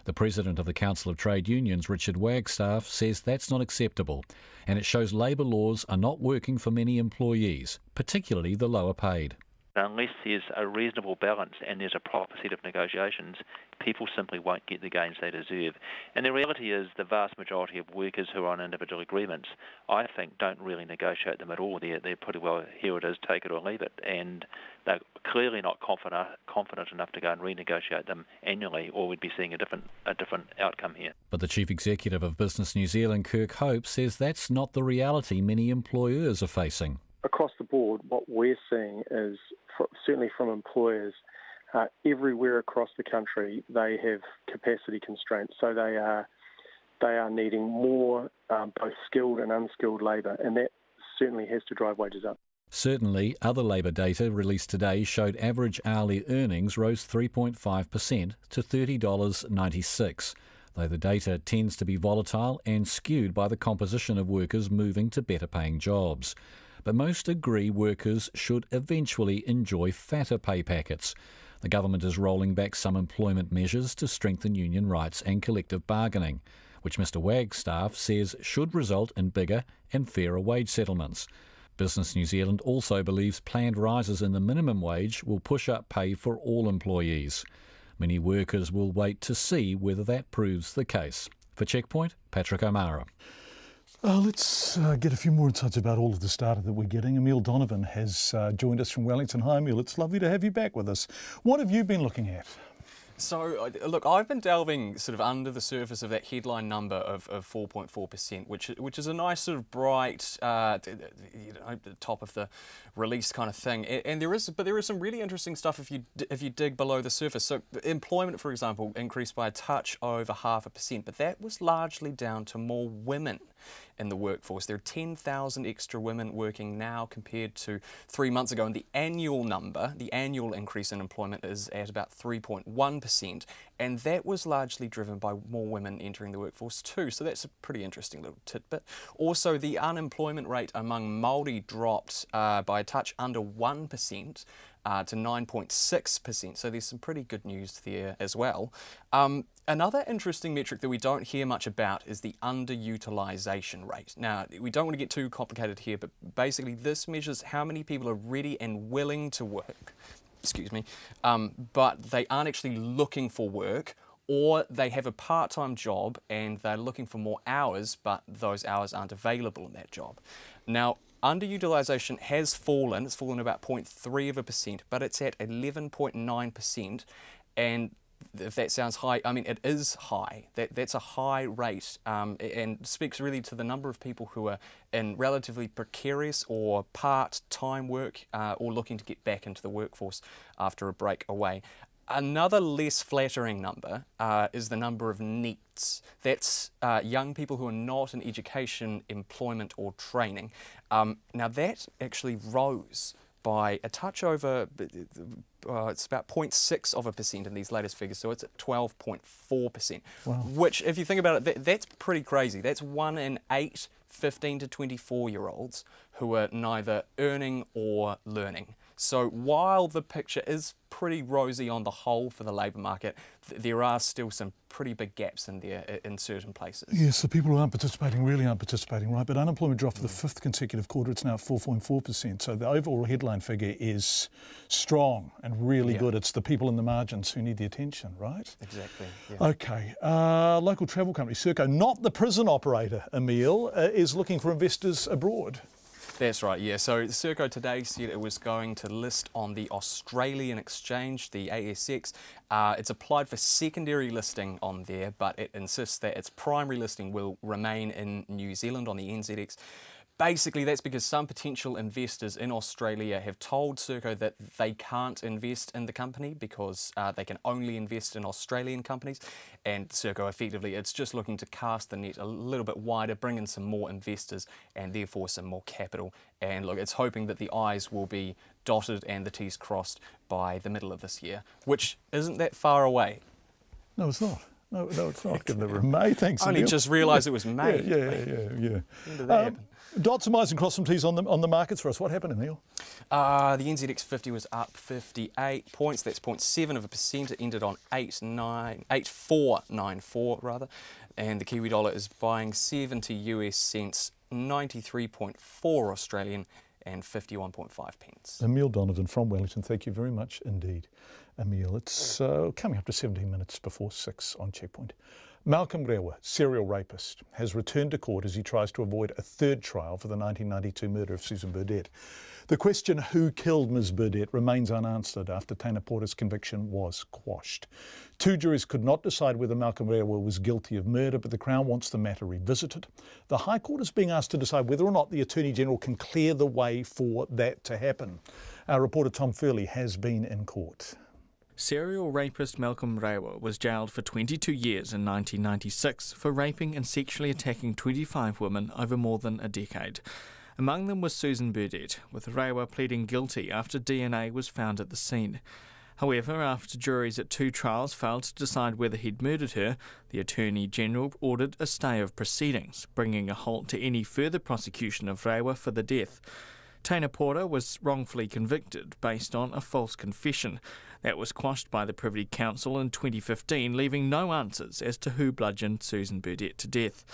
The president of the Council of Trade Unions, Richard Wagstaff, says that's not acceptable, and it shows labour laws are not working for many employees, particularly the lower paid. Unless there's a reasonable balance and there's a proper set of negotiations, people simply won't get the gains they deserve. And the reality is the vast majority of workers who are on individual agreements, I think, don't really negotiate them at all. They're pretty well, here it is, take it or leave it. And they're clearly not confident enough to go and renegotiate them annually, or we'd be seeing a different outcome here. But the Chief Executive of Business New Zealand, Kirk Hope, says that's not the reality many employers are facing. Across the board, what we're seeing is, certainly from employers, everywhere across the country, they have capacity constraints. So they are needing more both skilled and unskilled labour, and that certainly has to drive wages up. Certainly, other labour data released today showed average hourly earnings rose 3.5% to $30.96, though the data tends to be volatile and skewed by the composition of workers moving to better paying jobs. But most agree workers should eventually enjoy fatter pay packets. The government is rolling back some employment measures to strengthen union rights and collective bargaining, which Mr Wagstaff says should result in bigger and fairer wage settlements. Business New Zealand also believes planned rises in the minimum wage will push up pay for all employees. Many workers will wait to see whether that proves the case. For Checkpoint, Patrick O'Mara. Let's get a few more insights about all of this data that we're getting. Emile Donovan has joined us from Wellington. Hi, Emile. It's lovely to have you back with us. What have you been looking at? So, look, I've been delving sort of under the surface of that headline number of 4.4%, which is a nice sort of bright, top of the release kind of thing. And there is some really interesting stuff if you dig below the surface. So, employment, for example, increased by a touch over 0.5%, but that was largely down to more women in the workforce. There are 10,000 extra women working now compared to 3 months ago, and the annual number, the annual increase in employment is at about 3.1%, and that was largely driven by more women entering the workforce too, so that's a pretty interesting little tidbit. Also, the unemployment rate among Māori dropped by a touch under 1%, to 9.6%, so there's some pretty good news there as well. Another interesting metric that we don't hear much about is the underutilisation rate. Now, we don't want to get too complicated here, but basically this measures how many people are ready and willing to work, but they aren't actually looking for work, or they have a part-time job and they're looking for more hours, but those hours aren't available in that job. Now, underutilisation has fallen. It's fallen about 0.3%, but it's at 11.9%. And if that sounds high, I mean, it is high. That's a high rate, and speaks really to the number of people who are in relatively precarious or part-time work, or looking to get back into the workforce after a break away. Another less flattering number is the number of NEETs. That's young people who are not in education, employment or training. Now that actually rose by a touch over, it's about 0.6% in these latest figures, so it's at 12.4%. Wow. Which, if you think about it, that's pretty crazy. That's 1 in 8 15 to 24-year-olds who are neither earning or learning. So while the picture is pretty rosy on the whole for the labour market, there are still some pretty big gaps in there in certain places. Yes, the people who aren't participating really aren't participating, right? But unemployment dropped for the 5th consecutive quarter. It's now at 4.4%. So the overall headline figure is strong and really good. It's the people in the margins who need the attention, right? Exactly. Yeah. Okay. Local travel company Serco, not the prison operator, Emile, is looking for investors abroad. That's right, yeah. So Serco today said it was going to list on the Australian exchange, the ASX. It's applied for secondary listing on there, but it insists that its primary listing will remain in New Zealand on the NZX. Basically, that's because some potential investors in Australia have told Serco that they can't invest in the company because they can only invest in Australian companies. And Serco, effectively, it's just looking to cast the net a little bit wider, bring in some more investors and therefore some more capital. And look, it's hoping that the I's will be dotted and the T's crossed by the middle of this year, which isn't that far away. No, it's not. No, it's not. Given that we're in May, thanks. I only just realised it was May. Yeah. When did that happen? Dot some I's and cross some T's on the markets for us. What happened, Emile? The NZX 50 was up 58 points. That's 0.7%. It ended on 8494 rather. And the Kiwi dollar is buying 70 US cents, 93.4 Australian and 51.5 pence. Emile Donovan from Wellington. Thank you very much indeed, Emile. It's coming up to 17 minutes before 6 on Checkpoint. Malcolm Rewa, serial rapist, has returned to court as he tries to avoid a third trial for the 1992 murder of Susan Burdett. The question who killed Ms Burdett remains unanswered after Tana Porter's conviction was quashed. 2 juries could not decide whether Malcolm Rewa was guilty of murder, but the Crown wants the matter revisited. The High Court is being asked to decide whether or not the Attorney-General can clear the way for that to happen. Our reporter Tom Furley has been in court. Serial rapist Malcolm Rewa was jailed for 22 years in 1996 for raping and sexually attacking 25 women over more than a decade. Among them was Susan Burdett, with Rewa pleading guilty after DNA was found at the scene. However, after juries at 2 trials failed to decide whether he'd murdered her, the Attorney-General ordered a stay of proceedings, bringing a halt to any further prosecution of Rewa for the death. Tana Porter was wrongfully convicted based on a false confession. That was quashed by the Privy Council in 2015, leaving no answers as to who bludgeoned Susan Burdett to death.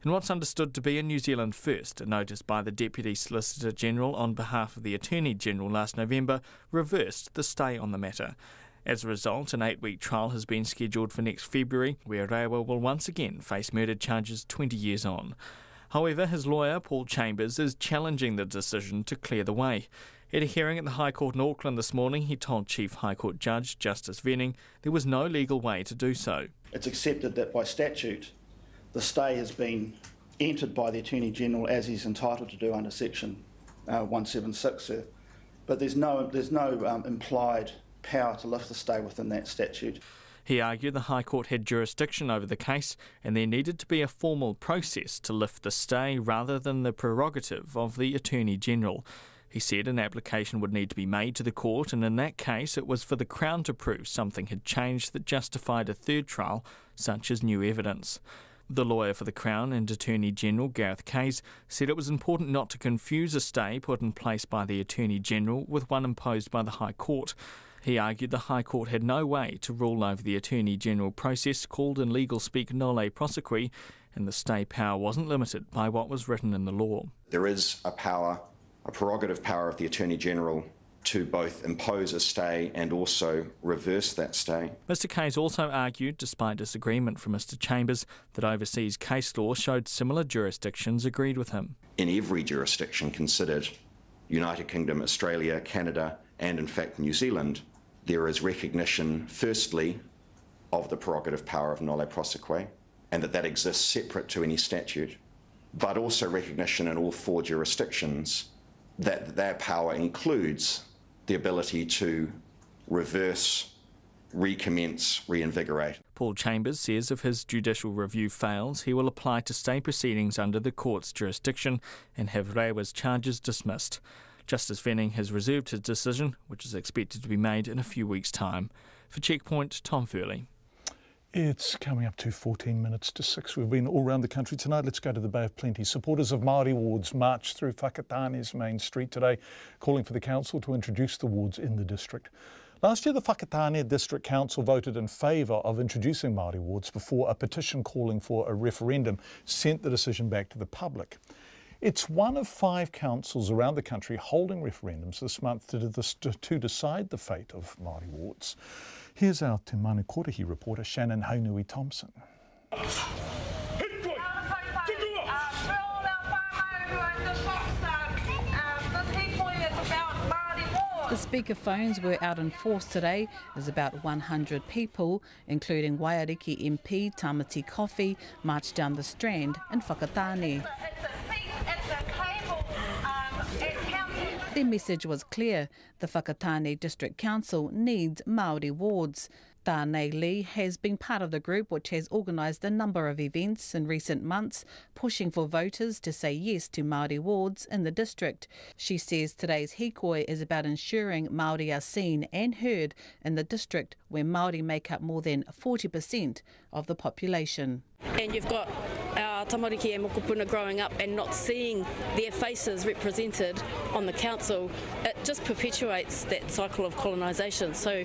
In what's understood to be a New Zealand first, a notice by the Deputy Solicitor General on behalf of the Attorney General last November reversed the stay on the matter. As a result, an 8-week trial has been scheduled for next February, where Rewa will once again face murder charges 20 years on. However, his lawyer, Paul Chambers, is challenging the decision to clear the way. At a hearing at the High Court in Auckland this morning, he told Chief High Court Judge Justice Venning there was no legal way to do so. It's accepted that by statute, the stay has been entered by the Attorney-General as he's entitled to do under Section 176, sir. But there's no implied power to lift the stay within that statute. He argued the High Court had jurisdiction over the case and there needed to be a formal process to lift the stay rather than the prerogative of the Attorney-General. He said an application would need to be made to the court, and in that case it was for the Crown to prove something had changed that justified a third trial, such as new evidence. The lawyer for the Crown and Attorney-General, Gareth Case, said it was important not to confuse a stay put in place by the Attorney-General with one imposed by the High Court. He argued the High Court had no way to rule over the Attorney-General process, called in legal speak nolle prosequi, and the stay power wasn't limited by what was written in the law. There is a prerogative power of the Attorney-General to both impose a stay and also reverse that stay. Mr Case also argued, despite disagreement from Mr Chambers, that overseas case law showed similar jurisdictions agreed with him. In every jurisdiction considered, United Kingdom, Australia, Canada and in fact New Zealand, there is recognition firstly of the prerogative power of nolle prosequi and that exists separate to any statute, but also recognition in all 4 jurisdictions that their power includes the ability to reverse, recommence, reinvigorate. Paul Chambers says if his judicial review fails, he will apply to stay proceedings under the court's jurisdiction and have Rewa's charges dismissed. Justice Venning has reserved his decision, which is expected to be made in a few weeks' time. For Checkpoint, Tom Furley. It's coming up to 14 minutes to 6. We've been all around the country tonight. Let's go to the Bay of Plenty. Supporters of Māori wards marched through Whakatane's main street today, calling for the council to introduce the wards in the district. Last year, the Whakatane District Council voted in favour of introducing Māori wards before a petition calling for a referendum sent the decision back to the public. It's one of 5 councils around the country holding referendums this month to decide the fate of Māori wards. Here's our Te Manu Kōrehi reporter, Shannon Haunui-Thompson. The speakerphones were out in force today as about 100 people, including Waiariki MP Tamati Coffey, marched down the Strand in Whakatane. Their message was clear. The Whakatane District Council needs Māori wards. Tānei Lee has been part of the group which has organised a number of events in recent months, pushing for voters to say yes to Māori wards in the district. She says today's hikoi is about ensuring Māori are seen and heard in the district where Māori make up more than 40% of the population. And you've got our tamariki and mokopuna growing up and not seeing their faces represented on the council. It just perpetuates that cycle of colonisation. So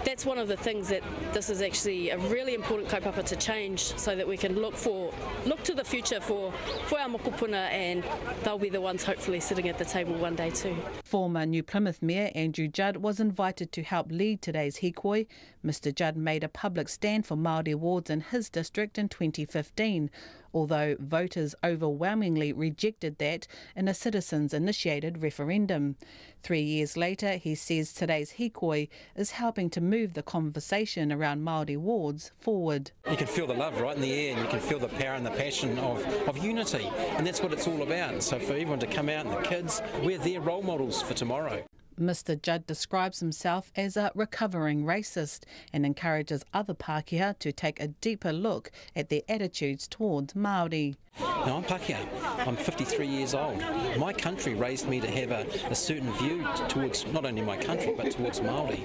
that's one of the things that this is actually a really important kaupapa to change, so that we can look to the future for our mokopuna, and they'll be the ones hopefully sitting at the table one day too. Former New Plymouth Mayor Andrew Judd was invited to help lead today's hikoi. Mr Judd made a public stand for Māori wards in his district in 2015, although voters overwhelmingly rejected that in a citizens-initiated referendum. 3 years later, he says today's hikoi is helping to move the conversation around Māori wards forward. You can feel the love right in the air, and you can feel the power and the passion of unity, and that's what it's all about. So for everyone to come out, and the kids, we're their role models for tomorrow. Mr Judd describes himself as a recovering racist and encourages other Pākehā to take a deeper look at their attitudes towards Māori. Now, I'm Pākehā. I'm 53 years old. My country raised me to have a certain view towards not only my country but towards Māori.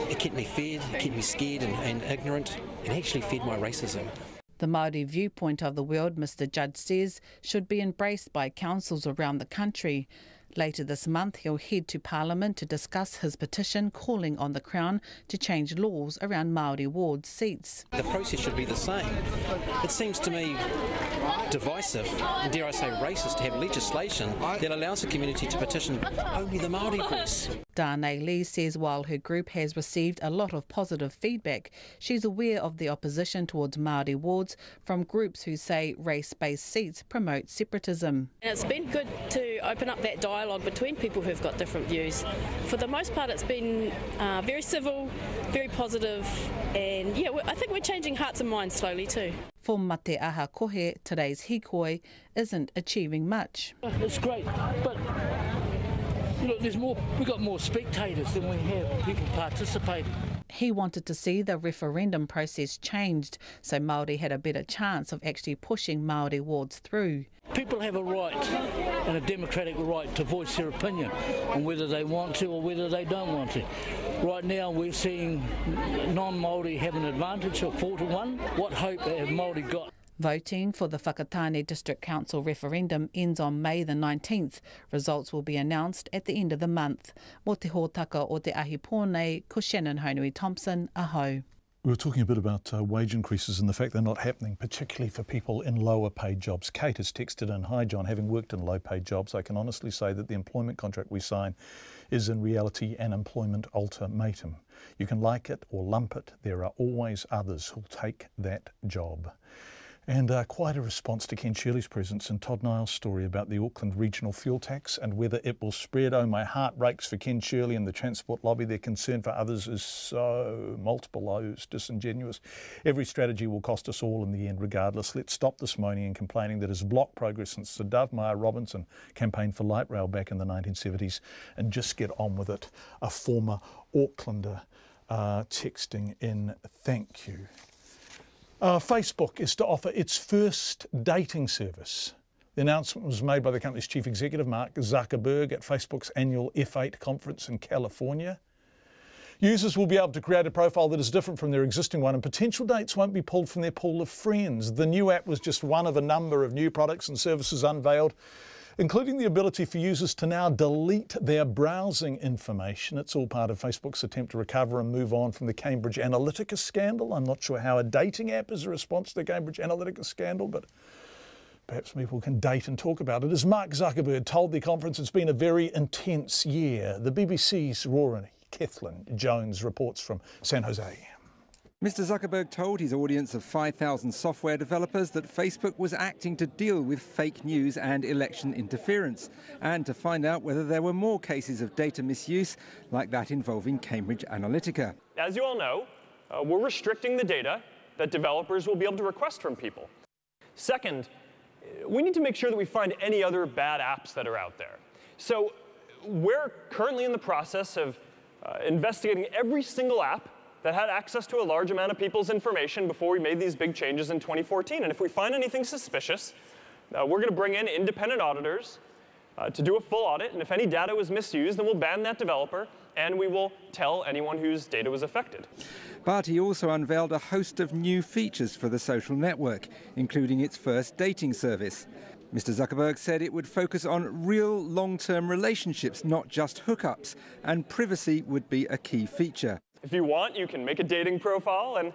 It kept me fed, it kept me scared and ignorant, and actually fed my racism. The Māori viewpoint of the world, Mr Judd says, should be embraced by councils around the country. Later this month, he'll head to Parliament to discuss his petition calling on the Crown to change laws around Māori ward seats. The process should be the same. It seems to me divisive, and dare I say racist, to have legislation that allows the community to petition only the Māori voice. Darnay Lee says while her group has received a lot of positive feedback, she's aware of the opposition towards Māori wards from groups who say race-based seats promote separatism. And it's been good to open up that dialogue between people who've got different views. For the most part, it's been very civil, very positive, and yeah, I think we're changing hearts and minds slowly too. For Mate Aha Kohe, today's hikoi isn't achieving much. It's great, but look, we've got more spectators than we have people participating. He wanted to see the referendum process changed so Māori had a better chance of actually pushing Māori wards through. People have a right, and a democratic right, to voice their opinion on whether they want to or whether they don't want to. Right now we're seeing non-Māori have an advantage of 4-1. What hope have Māori got? Voting for the Whakatane District Council referendum ends on May the 19th. Results will be announced at the end of the month. Mo te hōtaka o te ahi pōnei, ko Shannon Haunui-Thompson, aho. We were talking a bit about wage increases and the fact they're not happening, particularly for people in lower paid jobs. Kate has texted in, "Hi John, having worked in low paid jobs, I can honestly say that the employment contract we sign is in reality an employment ultimatum. You can like it or lump it, there are always others who'll take that job." And quite a response to Ken Shirley's presence and Todd Niles' story about the Auckland regional fuel tax and whether it will spread. Oh, my heart breaks for Ken Shirley and the transport lobby. Their concern for others is so multiple O's, disingenuous. Every strategy will cost us all in the end regardless. Let's stop this moaning and complaining that has blocked progress since the Dove Meyer Robinson campaign for light rail back in the 1970s and just get on with it. A former Aucklander texting in, thank you. Facebook is to offer its first dating service. The announcement was made by the company's chief executive, Mark Zuckerberg, at Facebook's annual F8 conference in California. Users will be able to create a profile that is different from their existing one, and potential dates won't be pulled from their pool of friends. The new app was just one of a number of new products and services unveiled, including the ability for users to now delete their browsing information. It's all part of Facebook's attempt to recover and move on from the Cambridge Analytica scandal. I'm not sure how a dating app is a response to the Cambridge Analytica scandal, but perhaps people can date and talk about it. As Mark Zuckerberg told the conference, it's been a very intense year. The BBC's Rory Kathleen Jones reports from San Jose. Mr. Zuckerberg told his audience of 5,000 software developers that Facebook was acting to deal with fake news and election interference, and to find out whether there were more cases of data misuse like that involving Cambridge Analytica. As you all know, we're restricting the data that developers will be able to request from people. Second, we need to make sure that we find any other bad apps that are out there. So we're currently in the process of investigating every single app that had access to a large amount of people's information before we made these big changes in 2014. And if we find anything suspicious, we're going to bring in independent auditors to do a full audit. And if any data was misused, then we'll ban that developer, and we will tell anyone whose data was affected. But he also unveiled a host of new features for the social network, including its first dating service. Mr. Zuckerberg said it would focus on real long-term relationships, not just hookups, and privacy would be a key feature. If you want, you can make a dating profile, and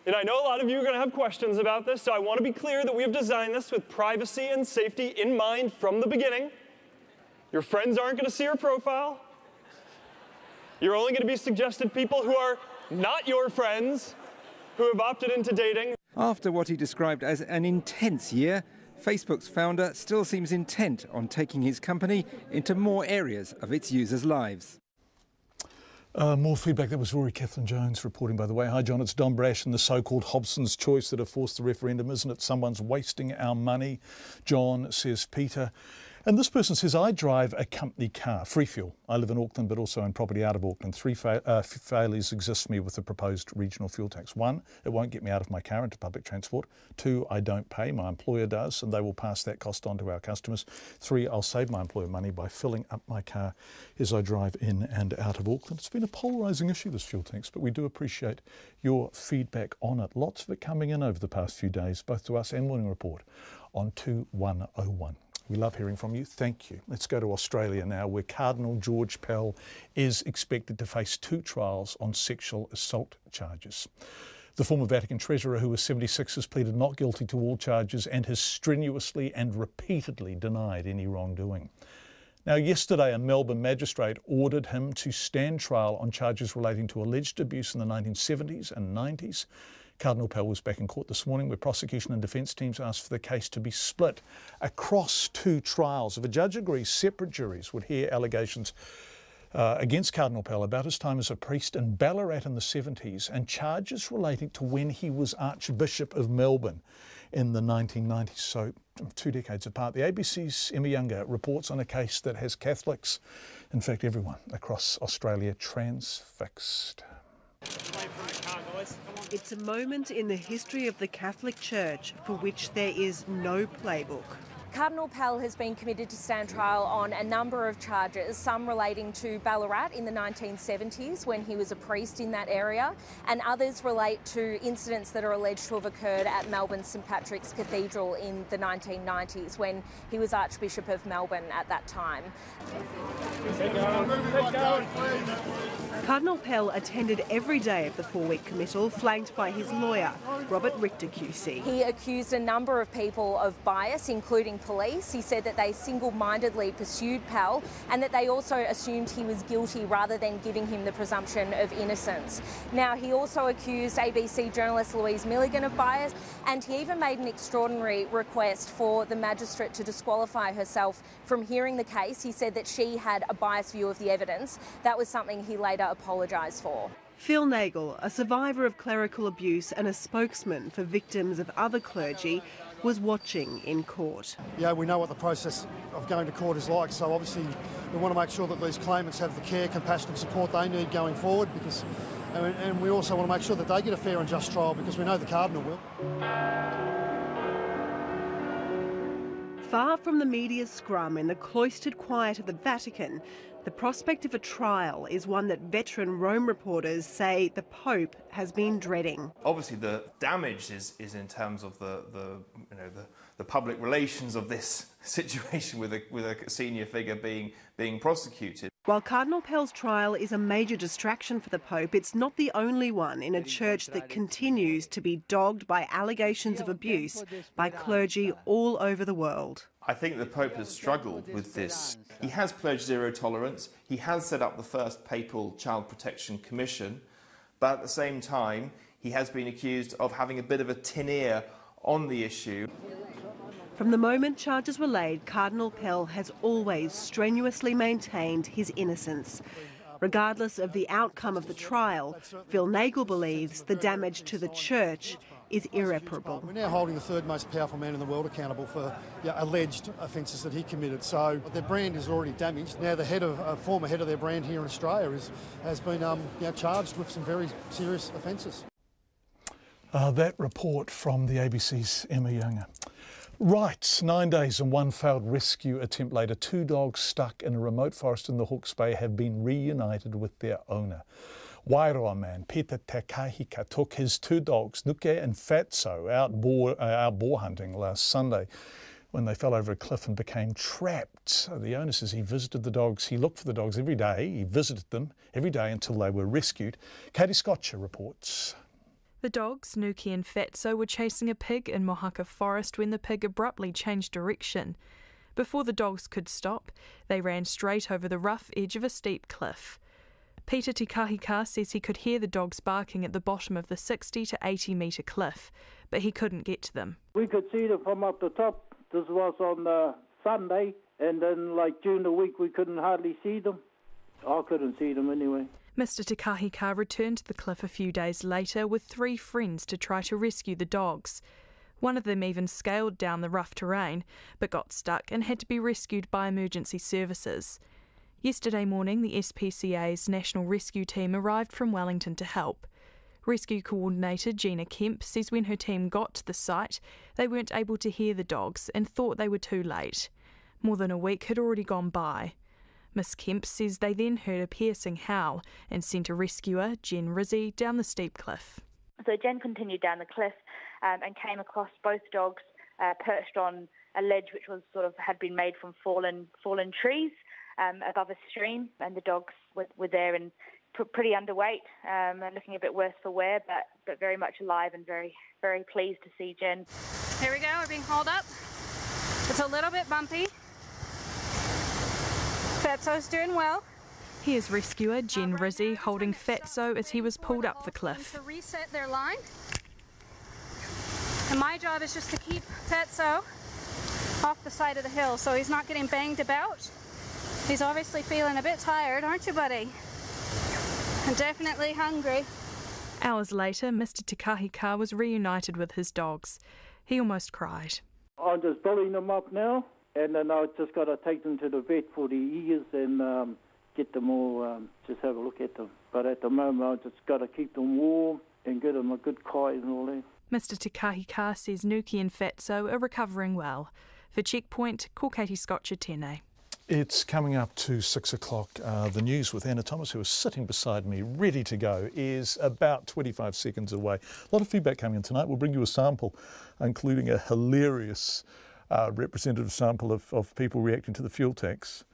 I know a lot of you are going to have questions about this, so I want to be clear that we have designed this with privacy and safety in mind from the beginning. Your friends aren't going to see your profile. You're only going to be suggested people who are not your friends, who have opted into dating. After what he described as an intense year, Facebook's founder still seems intent on taking his company into more areas of its users' lives. More feedback. That was Rory Kathleen Jones reporting, by the way. Hi, John. It's Don Brash and the so-called Hobson's choice that have forced the referendum. Isn't it? Someone's wasting our money. John, says Peter. And this person says, I drive a company car, free fuel. I live in Auckland, but also own property out of Auckland. Three failures exist for me with the proposed regional fuel tax. 1, it won't get me out of my car into public transport. 2, I don't pay, my employer does, and they will pass that cost on to our customers. 3, I'll save my employer money by filling up my car as I drive in and out of Auckland. It's been a polarising issue, this fuel tax, but we do appreciate your feedback on it. Lots of it coming in over the past few days, both to us and Morning Report on 2101. We love hearing from you. Thank you. Let's go to Australia now, where Cardinal George Pell is expected to face 2 trials on sexual assault charges. The former Vatican treasurer, who was 76, has pleaded not guilty to all charges and has strenuously and repeatedly denied any wrongdoing. Now, yesterday, a Melbourne magistrate ordered him to stand trial on charges relating to alleged abuse in the 1970s and 90s. Cardinal Pell was back in court this morning, where prosecution and defence teams asked for the case to be split across 2 trials. If a judge agrees, separate juries would hear allegations against Cardinal Pell about his time as a priest in Ballarat in the 70s and charges relating to when he was Archbishop of Melbourne in the 1990s, so 2 decades apart. The ABC's Emma Younger reports on a case that has Catholics, in fact everyone across Australia, transfixed. It's a moment in the history of the Catholic Church for which there is no playbook. Cardinal Pell has been committed to stand trial on a number of charges, some relating to Ballarat in the 1970s when he was a priest in that area, and others relate to incidents that are alleged to have occurred at Melbourne St Patrick's Cathedral in the 1990s when he was Archbishop of Melbourne at that time. Cardinal Pell attended every day of the 4-week committal, flanked by his lawyer, Robert Richter QC. He accused a number of people of bias, including police. He said that they single-mindedly pursued Pell and that they also assumed he was guilty rather than giving him the presumption of innocence. Now, he also accused ABC journalist Louise Milligan of bias, and he even made an extraordinary request for the magistrate to disqualify herself from hearing the case. He said that she had a biased view of the evidence. That was something he later apologised for. Phil Nagel, a survivor of clerical abuse and a spokesman for victims of other clergy, was watching in court. Yeah, we know what the process of going to court is like, so obviously we want to make sure that these claimants have the care, compassion and support they need going forward, because, and we also want to make sure that they get a fair and just trial, because we know the Cardinal will. Far from the media's scrum in the cloistered quiet of the Vatican, the prospect of a trial is one that veteran Rome reporters say the Pope has been dreading. Obviously, the damage is in terms of the public relations of this situation with a senior figure being prosecuted. While Cardinal Pell's trial is a major distraction for the Pope, it's not the only one in a church that continues to be dogged by allegations of abuse by clergy all over the world. I think the Pope has struggled with this. He has pledged zero tolerance. He has set up the first papal child protection commission, but at the same time, he has been accused of having a bit of a tin ear on the issue. From the moment charges were laid, Cardinal Pell has always strenuously maintained his innocence. Regardless of the outcome of the trial, Phil Nagel believes the damage to the church is irreparable. We're now holding the 3rd most powerful man in the world accountable for alleged offences that he committed. So their brand is already damaged. Now the former head of their brand here in Australia has been charged with some very serious offences. That report from the ABC's Emma Younger. Right, 9 days and 1 failed rescue attempt later, 2 dogs stuck in a remote forest in the Hawke's Bay have been reunited with their owner. Wairoa man Peter Takahika took his 2 dogs, Nuke and Fatso, out boar hunting last Sunday when they fell over a cliff and became trapped. The owner says he visited the dogs, he looked for the dogs every day, he visited them every day until they were rescued. Katie Scotcher reports. The dogs, Nuki and Fatso, were chasing a pig in Mohaka Forest when the pig abruptly changed direction. Before the dogs could stop, they ran straight over the rough edge of a steep cliff. Peter Tikahika says he could hear the dogs barking at the bottom of the 60 to 80 metre cliff, but he couldn't get to them. We could see them from up the top. This was on Sunday, and then during the week we couldn't hardly see them. I couldn't see them anyway. Mr Takahika returned to the cliff a few days later with 3 friends to try to rescue the dogs. One of them even scaled down the rough terrain, but got stuck and had to be rescued by emergency services. Yesterday morning, the SPCA's National Rescue Team arrived from Wellington to help. Rescue Coordinator Gina Kemp says when her team got to the site, they weren't able to hear the dogs and thought they were too late. More than a week had already gone by. Miss Kemp says they then heard a piercing howl and sent a rescuer, Jen Rizzi, down the steep cliff. So Jen continued down the cliff and came across both dogs perched on a ledge which was had been made from fallen trees above a stream, and the dogs were there and pretty underweight, and looking a bit worse for wear, but very much alive and very, very pleased to see Jen. Here we go, we're being hauled up. It's a little bit bumpy. Fatso's doing well. Here's rescuer Jen Rizzi holding Fatso as he was pulled up the cliff. To reset their line. And my job is just to keep Fatso off the side of the hill so he's not getting banged about. He's obviously feeling a bit tired, aren't you, buddy? And definitely hungry. Hours later, Mr. Takahi Ka was reunited with his dogs. He almost cried. I'm just building them up now, and then I've just got to take them to the vet for the ears and get them all, just have a look at them. But at the moment, I've just got to keep them warm and get them a good kite and all that. Mr. Takahi Ka says Nuki and Fatso are recovering well. For Checkpoint, ko Katie Scotcher Tēnei. It's coming up to 6 o'clock. The news with Anna Thomas, who is sitting beside me, ready to go, is about 25 seconds away. A lot of feedback coming in tonight. We'll bring you a sample, including a hilarious representative sample of people reacting to the fuel tax.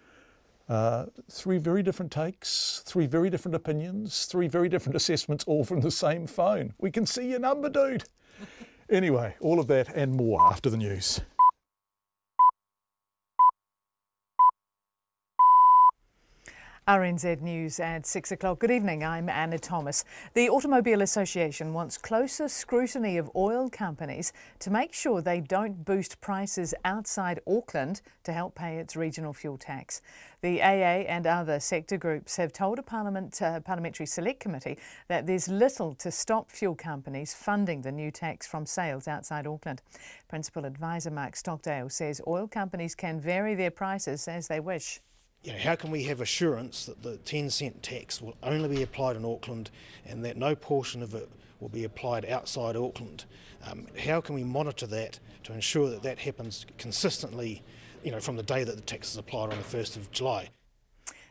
3 very different takes, 3 very different opinions, 3 very different assessments, all from the same phone. We can see your number, dude. Anyway, all of that and more after the news. RNZ News at 6 o'clock. Good evening, I'm Anna Thomas. The Automobile Association wants closer scrutiny of oil companies to make sure they don't boost prices outside Auckland to help pay its regional fuel tax. The AA and other sector groups have told a Parliamentary Select Committee that there's little to stop fuel companies funding the new tax from sales outside Auckland. Principal Advisor Mark Stockdale says oil companies can vary their prices as they wish. How can we have assurance that the 10-cent tax will only be applied in Auckland and that no portion of it will be applied outside Auckland? How can we monitor that to ensure that that happens consistently, from the day that the tax is applied on the 1st of July?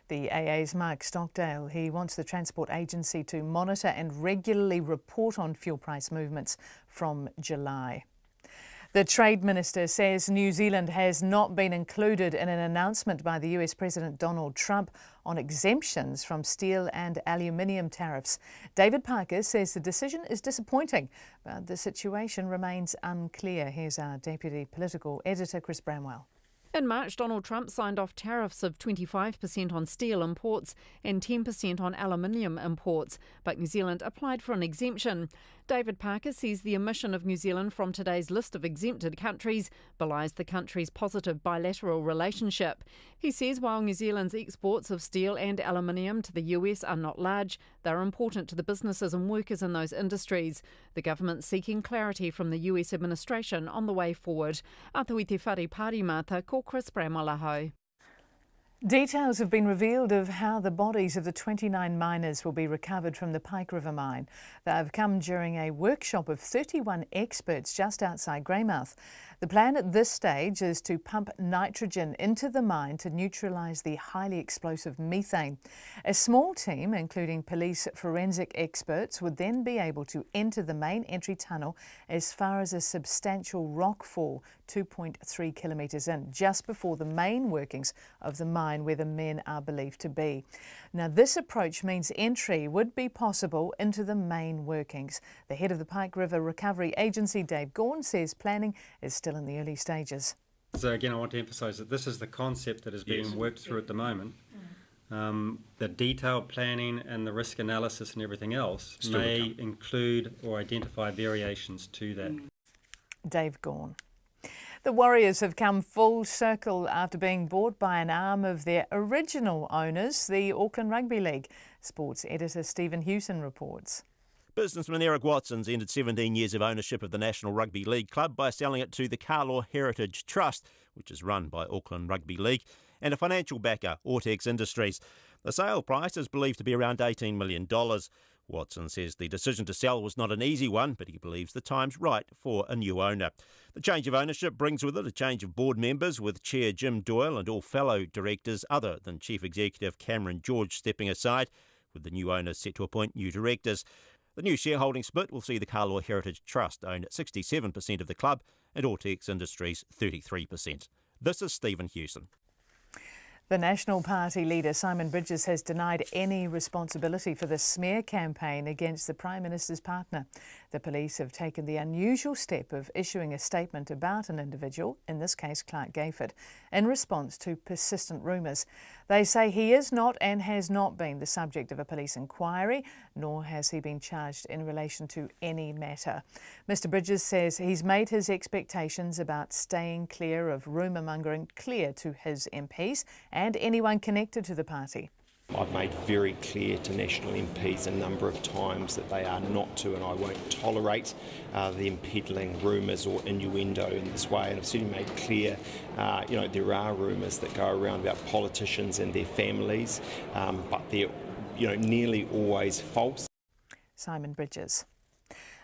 The AA's Mark Stockdale, he wants the Transport Agency to monitor and regularly report on fuel price movements from July. The Trade Minister says New Zealand has not been included in an announcement by the US President Donald Trump on exemptions from steel and aluminium tariffs. David Parker says the decision is disappointing, but the situation remains unclear. Here's our Deputy Political Editor, Chris Bramwell. In March, Donald Trump signed off tariffs of 25% on steel imports and 10% on aluminium imports, but New Zealand applied for an exemption. David Parker says the omission of New Zealand from today's list of exempted countries belies the country's positive bilateral relationship. He says while New Zealand's exports of steel and aluminium to the US are not large, they're important to the businesses and workers in those industries. The government's seeking clarity from the US administration on the way forward. Atui te whare pārimata ko Chris Bramalaho. Details have been revealed of how the bodies of the 29 miners will be recovered from the Pike River mine. They have come during a workshop of 31 experts just outside Greymouth. The plan at this stage is to pump nitrogen into the mine to neutralise the highly explosive methane. A small team, including police forensic experts, would then be able to enter the main entry tunnel as far as a substantial rock fall 2.3 kilometres in, just before the main workings of the mine where the men are believed to be. Now, this approach means entry would be possible into the main workings. The head of the Pike River Recovery Agency, Dave Gawn, says planning is still in the early stages. So again, I want to emphasise that this is the concept that is being worked through at the moment. The detailed planning and the risk analysis and everything else may include or identify variations to that. Dave Gawn. The Warriors have come full circle after being bought by an arm of their original owners, the Auckland Rugby League. Sports editor Stephen Hewson reports. Businessman Eric Watson's ended 17 years of ownership of the National Rugby League club by selling it to the Carlaw Heritage Trust, which is run by Auckland Rugby League, and a financial backer, Ortex Industries. The sale price is believed to be around $18 million. Watson says the decision to sell was not an easy one, but he believes the time's right for a new owner. The change of ownership brings with it a change of board members, with Chair Jim Doyle and all fellow directors other than Chief Executive Cameron George stepping aside, with the new owner set to appoint new directors. The new shareholding split will see the Carlaw Heritage Trust own 67% of the club and Ortex Industries 33%. This is Stephen Hewson. The National Party leader Simon Bridges has denied any responsibility for the smear campaign against the Prime Minister's partner. The police have taken the unusual step of issuing a statement about an individual, in this case Clark Gayford, in response to persistent rumours. They say he is not and has not been the subject of a police inquiry, nor has he been charged in relation to any matter. Mr Bridges says he's made his expectations about staying clear of rumour mongering clear to his MPs and anyone connected to the party. I've made very clear to national MPs a number of times that they are not to, and I won't tolerate them peddling rumours or innuendo in this way. And I've certainly made clear, there are rumours that go around about politicians and their families, but they're, nearly always false. Simon Bridges.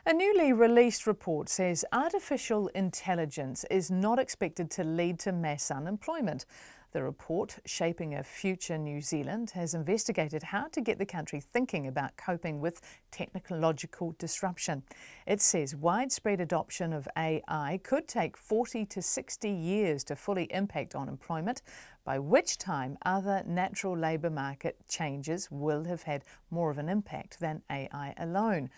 A newly released report says artificial intelligence is not expected to lead to mass unemployment. The report, Shaping a Future New Zealand, has investigated how to get the country thinking about coping with technological disruption. It says widespread adoption of AI could take 40 to 60 years to fully impact on employment, by which time other natural labour market changes will have had more of an impact than AI alone.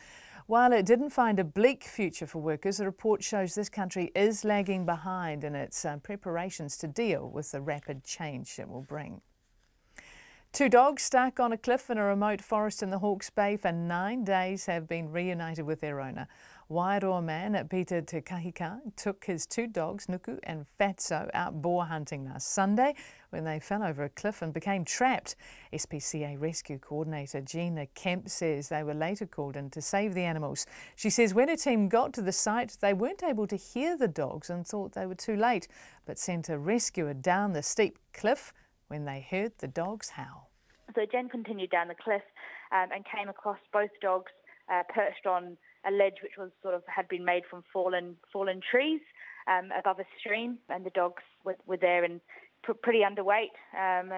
While it didn't find a bleak future for workers, the report shows this country is lagging behind in its preparations to deal with the rapid change it will bring. 2 dogs stuck on a cliff in a remote forest in the Hawke's Bay for 9 days have been reunited with their owner. Wairoa man Peter Te Kahika took his 2 dogs, Nuku and Fatso, out boar hunting last Sunday when they fell over a cliff and became trapped. SPCA Rescue Coordinator Gina Kemp says they were later called in to save the animals. She says when a team got to the site, they weren't able to hear the dogs and thought they were too late, but sent a rescuer down the steep cliff when they heard the dogs howl. So Jen continued down the cliff and came across both dogs perched on a ledge which was had been made from fallen trees above a stream, and the dogs were there and pretty underweight,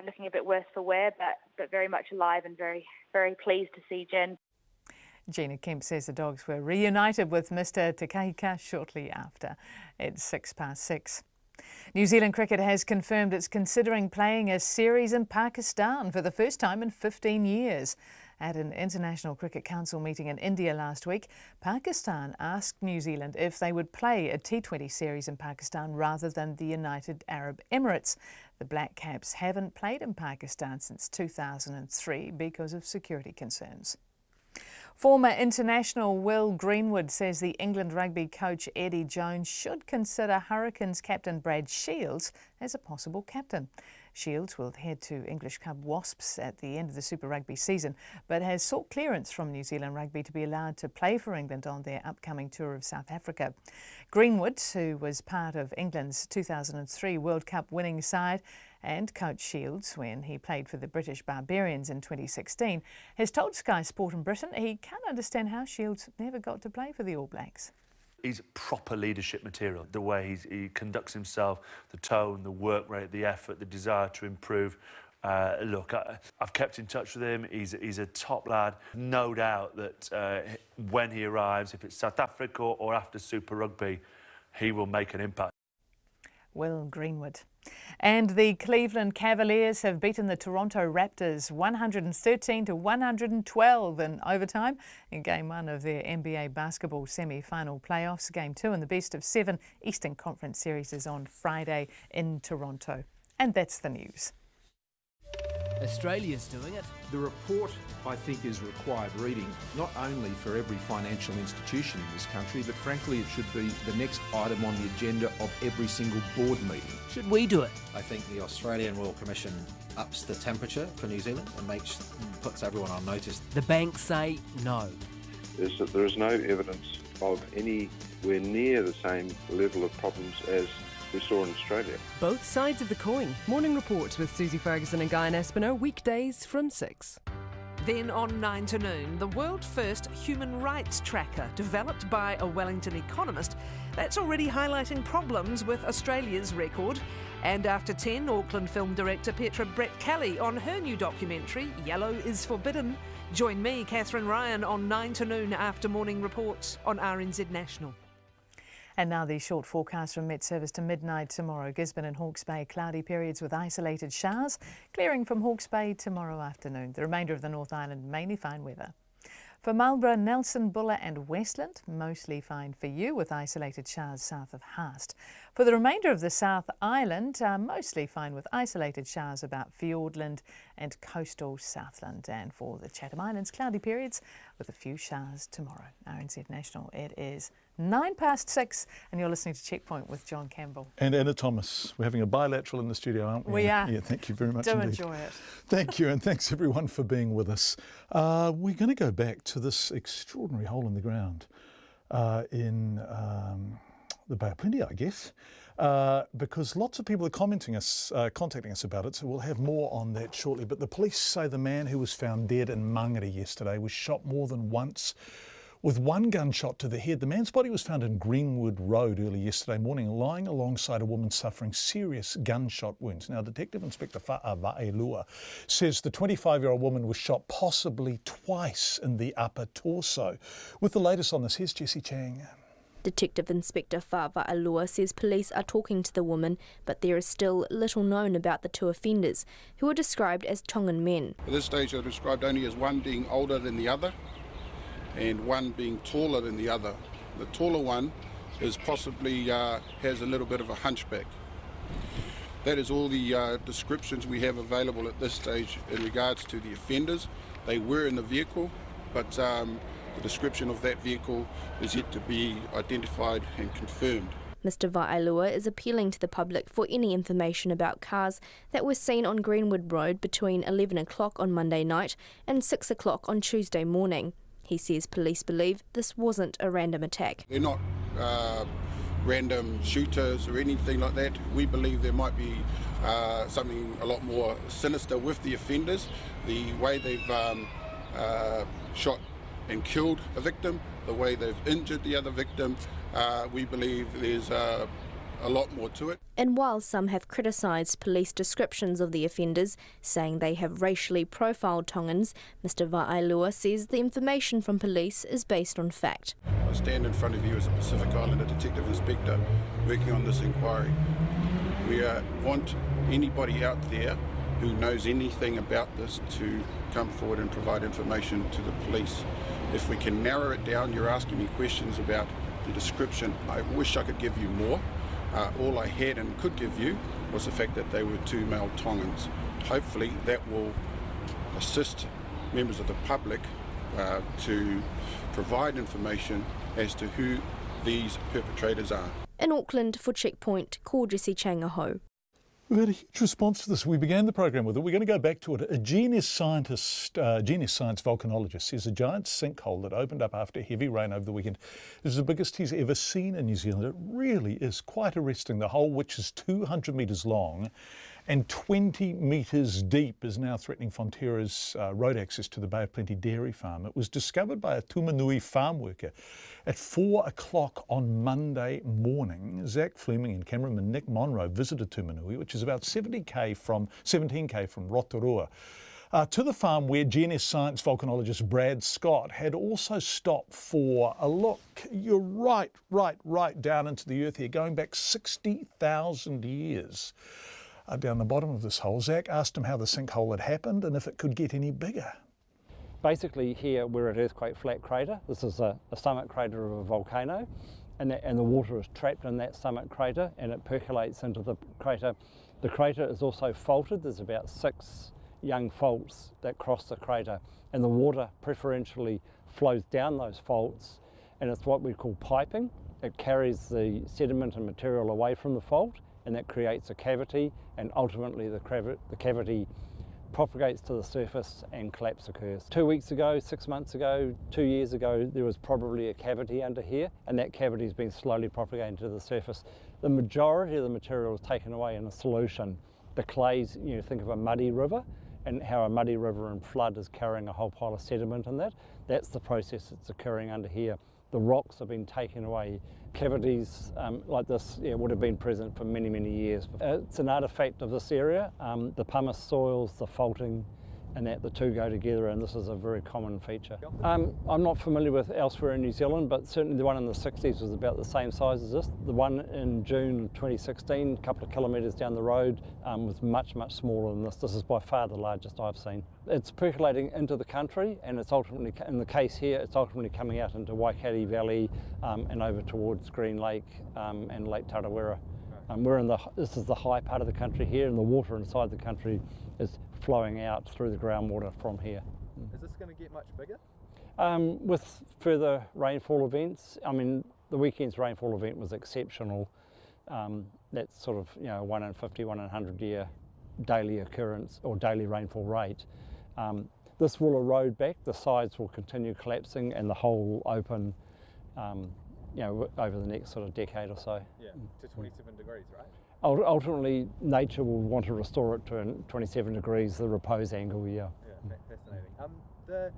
looking a bit worse for wear, but very much alive and very, very pleased to see Jen. Gina Kemp says the dogs were reunited with Mr Te Kahika shortly after. It's 6:06. New Zealand Cricket has confirmed it's considering playing a series in Pakistan for the first time in 15 years. At an International Cricket Council meeting in India last week, Pakistan asked New Zealand if they would play a T20 series in Pakistan rather than the United Arab Emirates. The Black Caps haven't played in Pakistan since 2003 because of security concerns. Former international Will Greenwood says the England rugby coach Eddie Jones should consider Hurricanes captain Brad Shields as a possible captain. Shields will head to English club Wasps at the end of the Super Rugby season, but has sought clearance from New Zealand Rugby to be allowed to play for England on their upcoming tour of South Africa. Greenwood, who was part of England's 2003 World Cup winning side and coached Shields when he played for the British Barbarians in 2016, has told Sky Sport in Britain he can't understand how Shields never got to play for the All Blacks. He's proper leadership material, the way he conducts himself, the tone, the work rate, the effort, the desire to improve. Look, I've kept in touch with him. He's a top lad. No doubt that when he arrives, if it's South Africa or after Super Rugby, he will make an impact. Will Greenwood. And the Cleveland Cavaliers have beaten the Toronto Raptors 113 to 112 in overtime in Game 1 of their NBA basketball semi-final playoffs. Game 2 in the best of 7 Eastern Conference Series is on Friday in Toronto. And that's the news. Australia's doing it. The report, I think, is required reading, not only for every financial institution in this country, but frankly it should be the next item on the agenda of every single board meeting. Should we do it? I think the Australian Royal Commission ups the temperature for New Zealand and puts everyone on notice. The banks say no. Is that there is no evidence of anywhere near the same level of problems as we saw in Australia. Both sides of the coin. Morning Report with Susie Ferguson and Guy Aspinall, weekdays from 6. Then on 9 to noon, the world's first human rights tracker developed by a Wellington economist that's already highlighting problems with Australia's record. And after 10, Auckland film director Petra Brett Kelly on her new documentary, Yellow is Forbidden. Join me, Catherine Ryan, on 9 to noon after Morning Report on RNZ National. And now the short forecast from Met Service to midnight tomorrow. Gisborne and Hawke's Bay, cloudy periods with isolated showers. Clearing from Hawke's Bay tomorrow afternoon. The remainder of the North Island, mainly fine weather. For Marlborough, Nelson, Buller and Westland, mostly fine for you with isolated showers south of Haast. For the remainder of the South Island, mostly fine with isolated showers about Fiordland and coastal Southland. And for the Chatham Islands, cloudy periods with a few showers tomorrow. RNZ National, it is 6:09 and you're listening to Checkpoint with John Campbell. And Anna Thomas. We're having a bilateral in the studio, aren't we? We are. Yeah, thank you very much Do indeed. enjoy it. Thank you, and thanks everyone for being with us. We're going to go back to this extraordinary hole in the ground in the Bay of Plenty, I guess, because lots of people are contacting us about it, so we'll have more on that shortly. But the police say the man who was found dead in Mangere yesterday was shot more than once, with one gunshot to the head. The man's body was found in Greenwood Road early yesterday morning, lying alongside a woman suffering serious gunshot wounds. Now, Detective Inspector Va'ailua says the 25-year-old woman was shot possibly twice in the upper torso. With the latest on this, here's Jessie Chang. Detective Inspector Va'ailua says police are talking to the woman, but there is still little known about the two offenders, who are described as Tongan men. At this stage, they're described only as one being older than the other, and one being taller than the other. The taller one is possibly has a little bit of a hunchback. That is all the descriptions we have available at this stage in regards to the offenders. They were in the vehicle, but the description of that vehicle is yet to be identified and confirmed. Mr Va'ailua is appealing to the public for any information about cars that were seen on Greenwood Road between 11 o'clock on Monday night and 6 o'clock on Tuesday morning. He says police believe this wasn't a random attack. They're not random shooters or anything like that. We believe there might be something a lot more sinister with the offenders. The way they've shot and killed a victim, the way they've injured the other victim, we believe there's a lot more to it. And while some have criticised police descriptions of the offenders, saying they have racially profiled Tongans, Mr Va'ailua says the information from police is based on fact. I stand in front of you as a Pacific Islander Detective Inspector working on this inquiry. We want anybody out there who knows anything about this to come forward and provide information to the police. If we can narrow it down, you're asking me questions about the description. I wish I could give you more. All I had and could give you was the fact that they were two male Tongans. Hopefully that will assist members of the public to provide information as to who these perpetrators are. In Auckland for Checkpoint, call Jessie Changaho. We've had a huge response to this. We began the program with it. We're going to go back to it. A genius science volcanologist says a giant sinkhole that opened up after heavy rain over the weekend is the biggest he's ever seen in New Zealand. It really is quite arresting. The hole, which is 200 metres long and 20 metres deep, is now threatening Fonterra's road access to the Bay of Plenty dairy farm. It was discovered by a Tumanui farm worker at 4 o'clock on Monday morning. Zach Fleming and cameraman Nick Monroe visited Tumanui, which is about 17k from Rotorua, to the farm where GNS science volcanologist Brad Scott had also stopped for a look. You're right down into the earth here, going back 60,000 years. Down the bottom of this hole. Zach asked him how the sinkhole had happened and if it could get any bigger. Basically here we're at Earthquake Flat Crater. This is a summit crater of a volcano, and the water is trapped in that summit crater and it percolates into the crater. The crater is also faulted. There's about 6 young faults that cross the crater, and the water preferentially flows down those faults, and it's what we call piping. It carries the sediment and material away from the fault, and that creates a cavity, and ultimately the cavity propagates to the surface and collapse occurs. 2 weeks ago, 6 months ago, 2 years ago, there was probably a cavity under here, and that cavity has been slowly propagating to the surface. The majority of the material is taken away in a solution. The clays, you know, think of a muddy river, and how a muddy river in flood is carrying a whole pile of sediment in that. That's the process that's occurring under here. The rocks have been taken away. Cavities like this would have been present for many, many years. It's an artefact of this area. The pumice soils, the faulting, and that the two go together, and this is a very common feature. I'm not familiar with elsewhere in New Zealand, but certainly the one in the 60s was about the same size as this. The one in June 2016, a couple of kilometres down the road, was much, much smaller than this. This is by far the largest I've seen. It's percolating into the country, and it's ultimately, in the case here, it's ultimately coming out into Waikari Valley and over towards Green Lake and Lake Tarawera. This is the high part of the country here, and the water inside the country is flowing out through the groundwater from here. Is this going to get much bigger? With further rainfall events, I mean, the weekend's rainfall event was exceptional. That's sort of, 1 in 50, 1 in 100 year daily occurrence or daily rainfall rate. This will erode back, the sides will continue collapsing, and the hole will open over the next sort of decade or so. Yeah, to 27 degrees, right? Ultimately, nature will want to restore it to 27 degrees, the repose angle, yeah. Yeah, fascinating.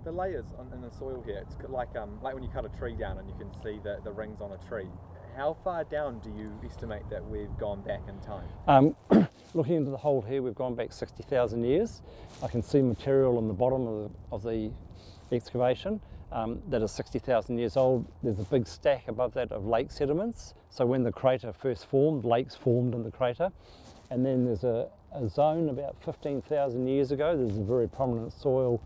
The layers in the soil here, it's like when you cut a tree down and you can see the rings on a tree. How far down do you estimate that we've gone back in time? Looking into the hole here, we've gone back 60,000 years. I can see material in the bottom of the excavation that is 60,000 years old. There's a big stack above that of lake sediments. So when the crater first formed, lakes formed in the crater. And then there's a zone about 15,000 years ago. There's a very prominent soil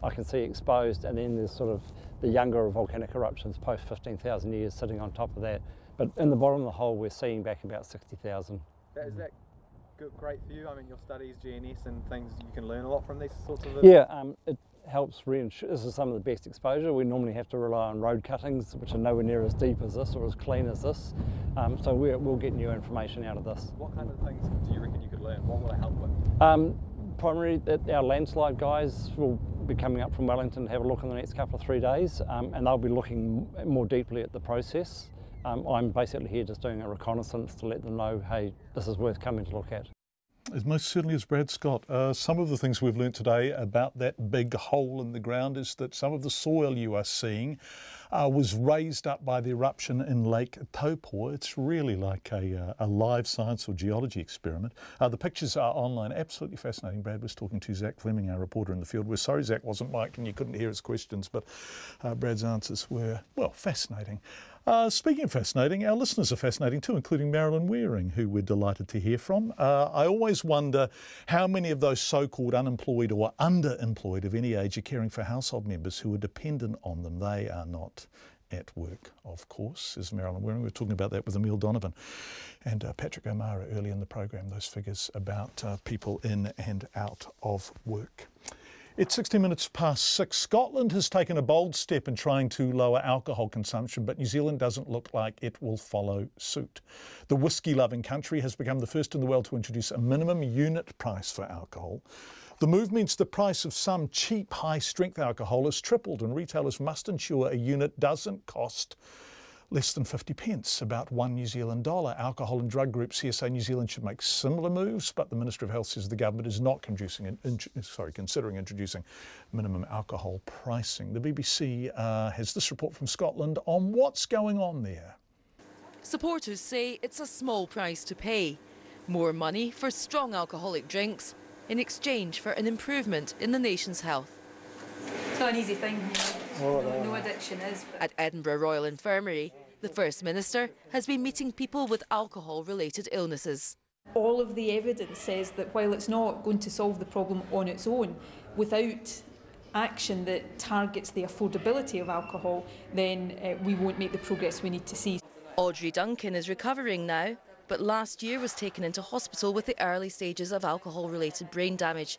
I can see exposed, and then there's sort of the younger volcanic eruptions post 15,000 years sitting on top of that. But in the bottom of the hole, we're seeing back about 60,000. Is that great for you? I mean, your studies, GNS and things, you can learn a lot from these sorts of... Yeah, it helps reassure. This is some of the best exposure. We normally have to rely on road cuttings, which are nowhere near as deep as this or as clean as this. So we'll get new information out of this. What kind of things do you reckon you could learn? What will it help with? Primarily, our landslide guys will be coming up from Wellington to have a look in the next couple of 3 days, and they'll be looking more deeply at the process. I'm basically here just doing a reconnaissance to let them know, hey, this is worth coming to look at. It most certainly is, Brad Scott. Some of the things we've learnt today about that big hole in the ground is that some of the soil you are seeing was raised up by the eruption in Lake Taupō. It's really like a live science or geology experiment. The pictures are online. Absolutely fascinating. Brad was talking to Zach Fleming, our reporter in the field. We're sorry Zach wasn't mic'd and you couldn't hear his questions, but Brad's answers were, well, fascinating. Speaking of fascinating, our listeners are fascinating too, including Marilyn Wearing, who we're delighted to hear from. I always wonder how many of those so-called unemployed or underemployed of any age are caring for household members who are dependent on them. They are not at work, of course, says Marilyn Wearing. We were talking about that with Emile Donovan and Patrick O'Mara early in the program, those figures about people in and out of work. It's 60 minutes past 6. Scotland has taken a bold step in trying to lower alcohol consumption, but New Zealand doesn't look like it will follow suit. The whisky-loving country has become the first in the world to introduce a minimum unit price for alcohol. The move means the price of some cheap, high-strength alcohol has tripled, and retailers must ensure a unit doesn't cost less than 50 pence, about $1 New Zealand dollar. Alcohol and drug groups here say New Zealand should make similar moves, but the Minister of Health says the government is not considering introducing minimum alcohol pricing. The BBC has this report from Scotland on what's going on there. Supporters say it's a small price to pay. More money for strong alcoholic drinks in exchange for an improvement in the nation's health. It's not an easy thing, no addiction is. At Edinburgh Royal Infirmary, the First Minister has been meeting people with alcohol-related illnesses. All of the evidence says that while it's not going to solve the problem on its own, without action that targets the affordability of alcohol, then we won't make the progress we need to see. Audrey Duncan is recovering now, but last year was taken into hospital with the early stages of alcohol-related brain damage.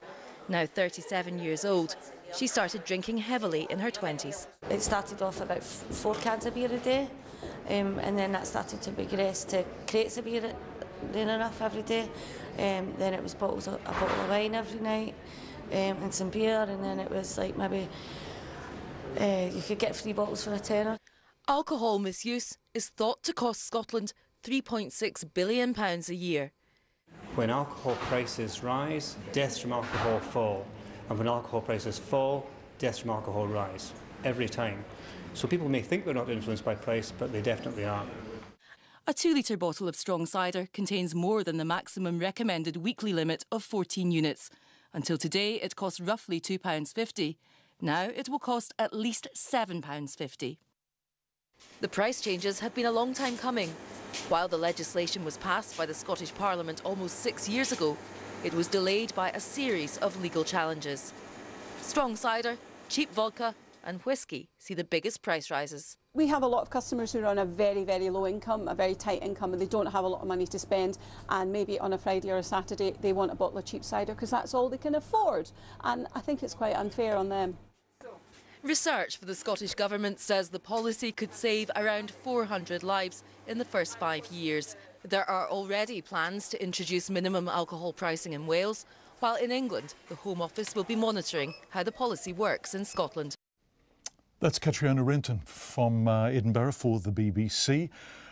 Now 37 years old, she started drinking heavily in her 20s. It started off about 4 cans of beer a day, and then that started to progress to crates of beer near enough every day. Then it was a bottle of wine every night, and some beer, and then it was like maybe you could get 3 bottles for a tenner. Alcohol misuse is thought to cost Scotland £3.6 billion a year. When alcohol prices rise, deaths from alcohol fall. And when alcohol prices fall, deaths from alcohol rise. Every time. So people may think they're not influenced by price, but they definitely are. A 2-litre bottle of strong cider contains more than the maximum recommended weekly limit of 14 units. Until today, it cost roughly £2.50. Now it will cost at least £7.50. The price changes have been a long time coming. While the legislation was passed by the Scottish Parliament almost 6 years ago, it was delayed by a series of legal challenges. Strong cider, cheap vodka and whisky see the biggest price rises. We have a lot of customers who are on a very, very low income, a very tight income, and they don't have a lot of money to spend, and maybe on a Friday or a Saturday they want a bottle of cheap cider because that's all they can afford, and I think it's quite unfair on them. Research for the Scottish Government says the policy could save around 400 lives in the first 5 years. There are already plans to introduce minimum alcohol pricing in Wales, while in England the Home Office will be monitoring how the policy works in Scotland. That's Catriona Renton from Edinburgh for the BBC.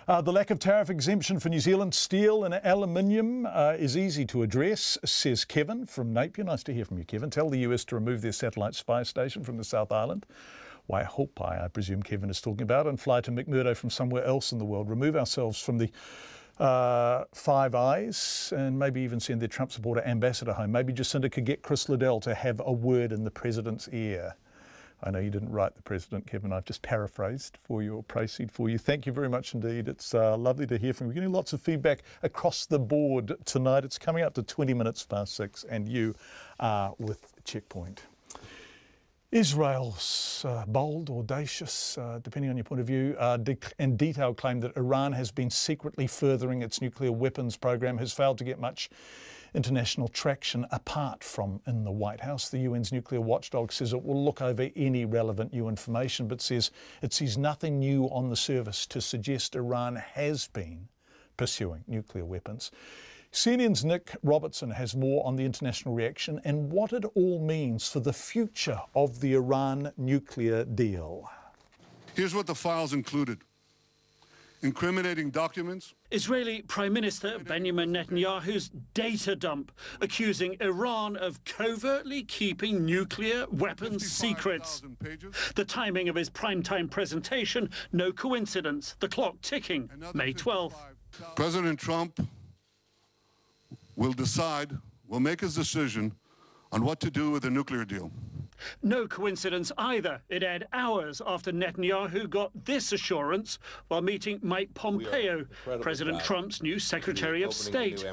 The lack of tariff exemption for New Zealand steel and aluminium is easy to address, says Kevin from Napier. Nice to hear from you, Kevin. Tell the US to remove their satellite spy station from the South Island. Waihopai, I presume Kevin is talking about, and fly to McMurdo from somewhere else in the world. Remove ourselves from the Five Eyes and maybe even send their Trump supporter ambassador home. Maybe Jacinda could get Chris Liddell to have a word in the president's ear. I know you didn't write the president, Kevin. I've just paraphrased for you or proceed for you. Thank you very much indeed. It's lovely to hear from you. We're getting lots of feedback across the board tonight. It's coming up to 20 minutes past 6 and you are with Checkpoint. Israel's bold, audacious, depending on your point of view, and detailed claim that Iran has been secretly furthering its nuclear weapons program has failed to get much international traction apart from in the White House. The UN's nuclear watchdog says it will look over any relevant new information, but says it sees nothing new on the surface to suggest Iran has been pursuing nuclear weapons. CNN's Nick Robertson has more on the international reaction and what it all means for the future of the Iran nuclear deal. Here's what the files included. Incriminating documents. Israeli Prime Minister Benjamin Netanyahu's data dump, accusing Iran of covertly keeping nuclear weapons secrets. The timing of his primetime presentation, no coincidence. The clock ticking, May 12th. President Trump will make his decision on what to do with the nuclear deal. No coincidence either. It aired hours after Netanyahu got this assurance while meeting Mike Pompeo, President Trump's new Secretary of State.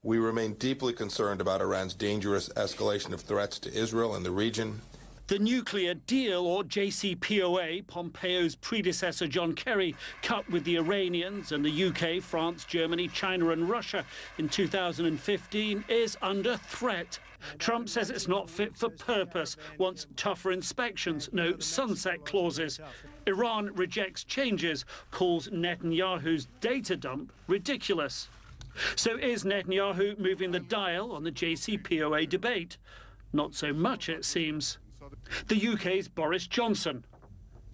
We remain deeply concerned about Iran's dangerous escalation of threats to Israel and the region. The nuclear deal, or JCPOA, Pompeo's predecessor John Kerry cut with the Iranians and the UK, France, Germany, China and Russia in 2015, is under threat. Trump says it's not fit for purpose, wants tougher inspections, no sunset clauses. Iran rejects changes, calls Netanyahu's data dump ridiculous. So is Netanyahu moving the dial on the JCPOA debate? Not so much, it seems. The UK's Boris Johnson.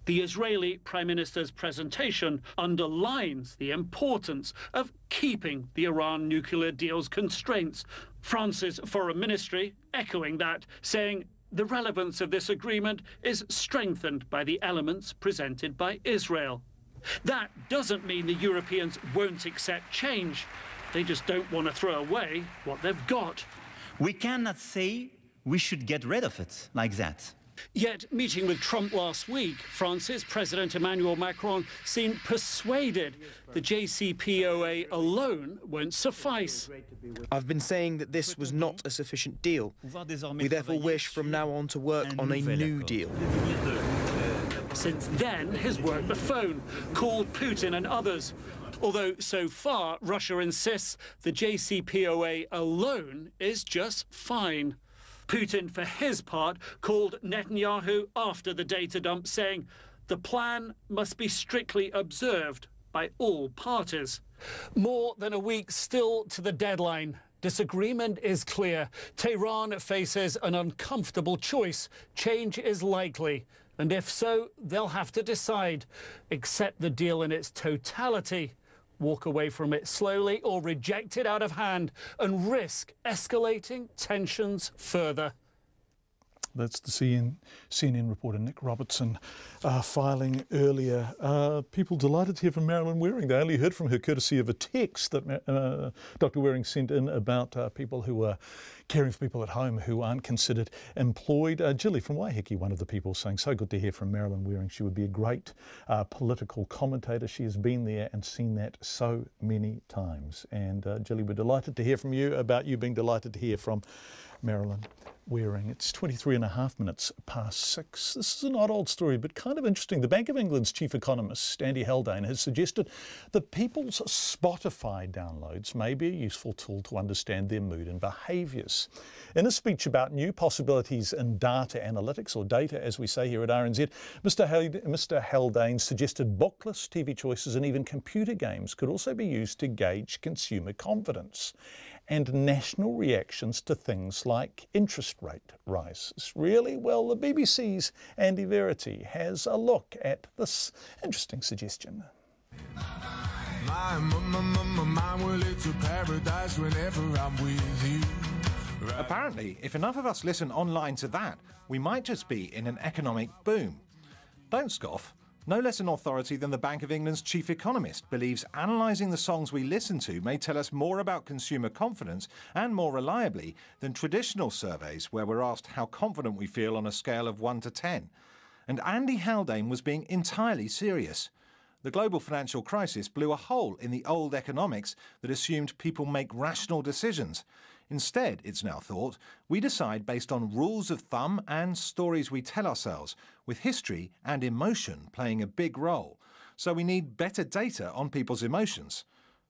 The Israeli Prime Minister's presentation underlines the importance of keeping the Iran nuclear deal's constraints. France's Foreign Ministry echoing that, saying the relevance of this agreement is strengthened by the elements presented by Israel. That doesn't mean the Europeans won't accept change. They just don't want to throw away what they've got. We cannot say we should get rid of it like that. Yet, meeting with Trump last week, France's President Emmanuel Macron seemed persuaded the JCPOA alone won't suffice. I've been saying that this was not a sufficient deal. We therefore wish from now on to work on a new deal. Since then, he's worked the phone, called Putin and others. Although so far, Russia insists the JCPOA alone is just fine. Putin, for his part, called Netanyahu after the data dump, saying the plan must be strictly observed by all parties. More than a week still to the deadline. Disagreement is clear. Tehran faces an uncomfortable choice. Change is likely. And if so, they'll have to decide. Accept the deal in its totality, walk away from it slowly, or reject it out of hand and risk escalating tensions further. That's the CNN reporter Nick Robertson filing earlier. People delighted to hear from Marilyn Waring. They only heard from her courtesy of a text that Dr. Waring sent in about people who are caring for people at home who aren't considered employed. Jilly from Waiheke, one of the people, saying, so good to hear from Marilyn Waring. She would be a great political commentator. She has been there and seen that so many times. And Jilly, we're delighted to hear from you about you being delighted to hear from Marilyn Waring. It's 23.5 minutes past 6. This is an odd story, but kind of interesting. The Bank of England's chief economist, Andy Haldane, has suggested that people's Spotify downloads may be a useful tool to understand their mood and behaviours. In a speech about new possibilities in data analytics, or data as we say here at RNZ, Mr. Haldane suggested bookless TV choices and even computer games could also be used to gauge consumer confidence and national reactions to things like interest rate rises. Really? Well, the BBC's Andy Verity has a look at this interesting suggestion. Apparently, if enough of us listen online to that, we might just be in an economic boom. Don't scoff. No less an authority than the Bank of England's chief economist believes analysing the songs we listen to may tell us more about consumer confidence and more reliably than traditional surveys where we're asked how confident we feel on a scale of 1 to 10. And Andy Haldane was being entirely serious. The global financial crisis blew a hole in the old economics that assumed people make rational decisions. Instead, it's now thought, we decide based on rules of thumb and stories we tell ourselves, with history and emotion playing a big role. So we need better data on people's emotions.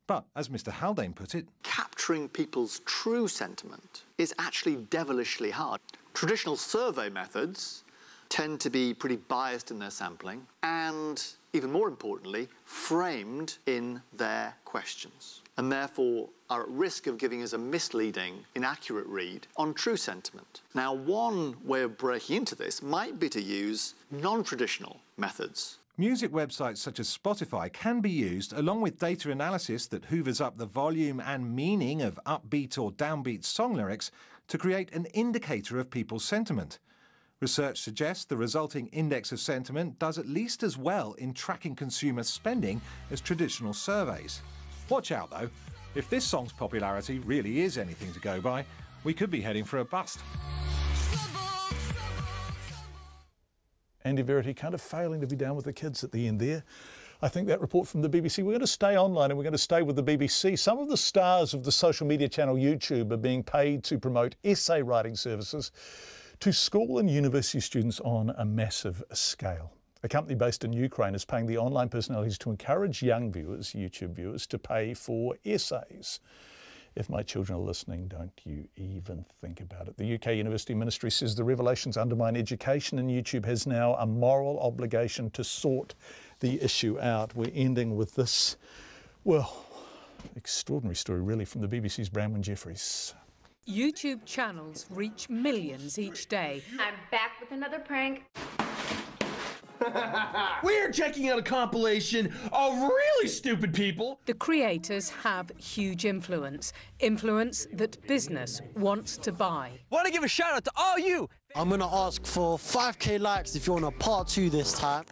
But, as Mr. Haldane put it, capturing people's true sentiment is actually devilishly hard. Traditional survey methods tend to be pretty biased in their sampling and, even more importantly, framed in their questions, and therefore are at risk of giving us a misleading, inaccurate read on true sentiment. Now, one way of breaking into this might be to use non-traditional methods. Music websites such as Spotify can be used along with data analysis that hoovers up the volume and meaning of upbeat or downbeat song lyrics to create an indicator of people's sentiment. Research suggests the resulting index of sentiment does at least as well in tracking consumer spending as traditional surveys. Watch out though, if this song's popularity really is anything to go by, we could be heading for a bust. Andy Verity kind of failing to be down with the kids at the end there. I think that report from the BBC. We're going to stay online and we're going to stay with the BBC. Some of the stars of the social media channel YouTube are being paid to promote essay writing services to school and university students on a massive scale. A company based in Ukraine is paying the online personalities to encourage young viewers, YouTube viewers, to pay for essays. If my children are listening, don't you even think about it. The UK University Ministry says the revelations undermine education and YouTube has now a moral obligation to sort the issue out. We're ending with this, well, extraordinary story really from the BBC's Bramwyn Jeffries. YouTube channels reach millions each day. I'm back with another prank. We're checking out a compilation of really stupid people. The creators have huge influence that business wants to buy. Want to give a shout out to all you. I'm going to ask for 5k likes if you want a part 2 this time.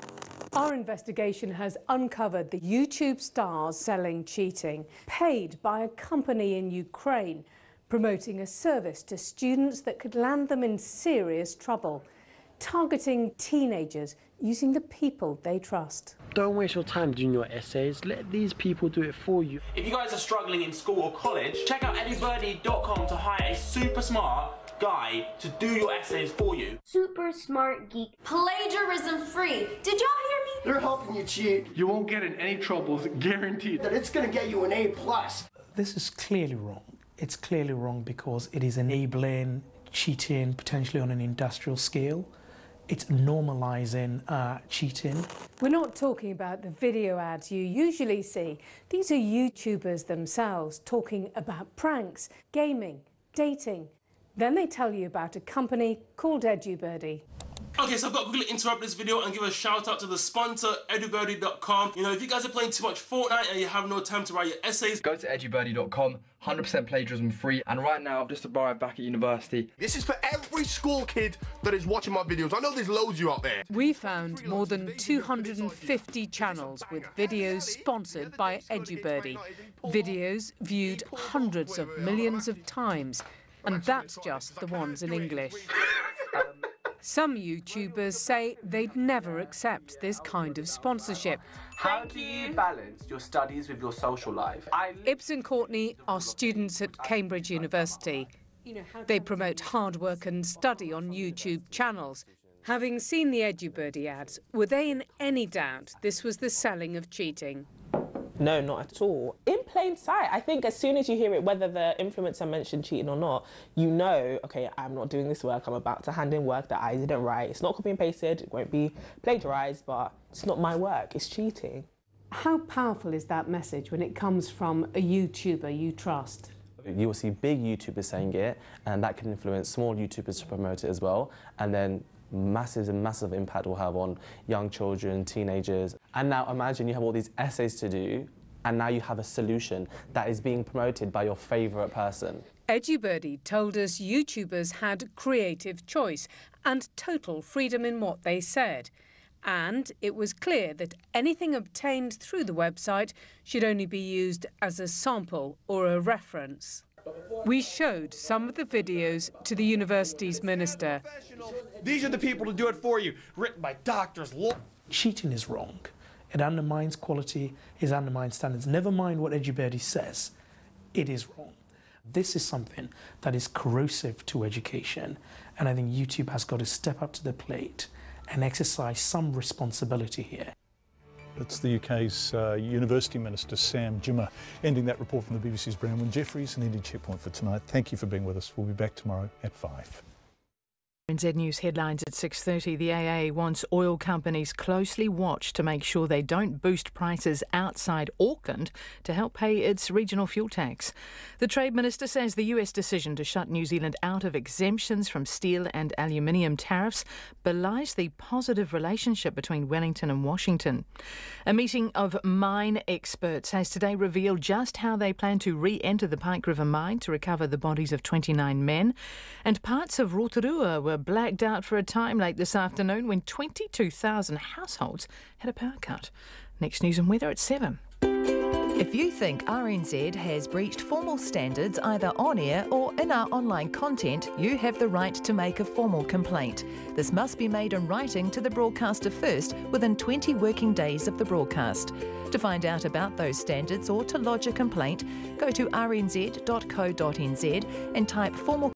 Our investigation has uncovered the YouTube stars selling cheating, paid by a company in Ukraine, promoting a service to students that could land them in serious trouble, targeting teenagers using the people they trust. Don't waste your time doing your essays. Let these people do it for you. If you guys are struggling in school or college, check out eddiebirdy.com to hire a super smart guy to do your essays for you. Super smart geek. Plagiarism free. Did y'all hear me? They're helping you cheat. You won't get in any trouble, guaranteed. That it's going to get you an A+. This is clearly wrong. It's clearly wrong because it is enabling cheating potentially on an industrial scale. It's normalising cheating. We're not talking about the video ads you usually see. These are YouTubers themselves talking about pranks, gaming, dating. Then they tell you about a company called EduBirdie. Okay, so I've got to quickly interrupt this video and give a shout out to the sponsor, edubirdie.com. You know, if you guys are playing too much Fortnite and you have no time to write your essays, go to edubirdie.com, 100% plagiarism free, and right now I've just arrived back at university. This is for every school kid that is watching my videos. I know there's loads of you out there. We found more than 250 channels with videos sponsored by EduBirdie. Videos viewed hundreds of millions of times, and that's just the ones in English. Some YouTubers say they'd never accept this kind of sponsorship. How do you balance your studies with your social life? Ibs and Courtney are students at Cambridge University. They promote hard work and study on YouTube channels. Having seen the EduBirdie ads, were they in any doubt this was the selling of cheating? No, not at all. In plain sight. I think as soon as you hear it, whether the influencer mentioned cheating or not, you know, okay, I'm not doing this work. I'm about to hand in work that I didn't write. It's not copy and pasted. It won't be plagiarised, but it's not my work. It's cheating. How powerful is that message when it comes from a YouTuber you trust? You will see big YouTubers saying it, and that can influence small YouTubers to promote it as well. And then massive impact will have on young children, teenagers. And now imagine you have all these essays to do, and now you have a solution that is being promoted by your favourite person. EduBirdie told us YouTubers had creative choice and total freedom in what they said. And it was clear that anything obtained through the website should only be used as a sample or a reference. We showed some of the videos to the university's minister. These are the people to do it for you, written by doctors, lawyers. Cheating is wrong. It undermines quality, it undermines standards. Never mind what EduBirdie says, it is wrong. This is something that is corrosive to education, and I think YouTube has got to step up to the plate and exercise some responsibility here. It's the UK's University Minister, Sam Jimmer, ending that report from the BBC's Bramwell Jeffries and ending Checkpoint for tonight. Thank you for being with us. We'll be back tomorrow at 5. NZ News headlines at 6:30. The AA wants oil companies closely watched to make sure they don't boost prices outside Auckland to help pay its regional fuel tax. The Trade Minister says the US decision to shut New Zealand out of exemptions from steel and aluminium tariffs belies the positive relationship between Wellington and Washington. A meeting of mine experts has today revealed just how they plan to re-enter the Pike River mine to recover the bodies of 29 men. And parts of Rotorua were blacked out for a time late this afternoon when 22,000 households had a power cut. Next news and weather at 7. If you think RNZ has breached formal standards either on air or in our online content, you have the right to make a formal complaint. This must be made in writing to the broadcaster first within 20 working days of the broadcast. To find out about those standards or to lodge a complaint, go to rnz.co.nz and type formal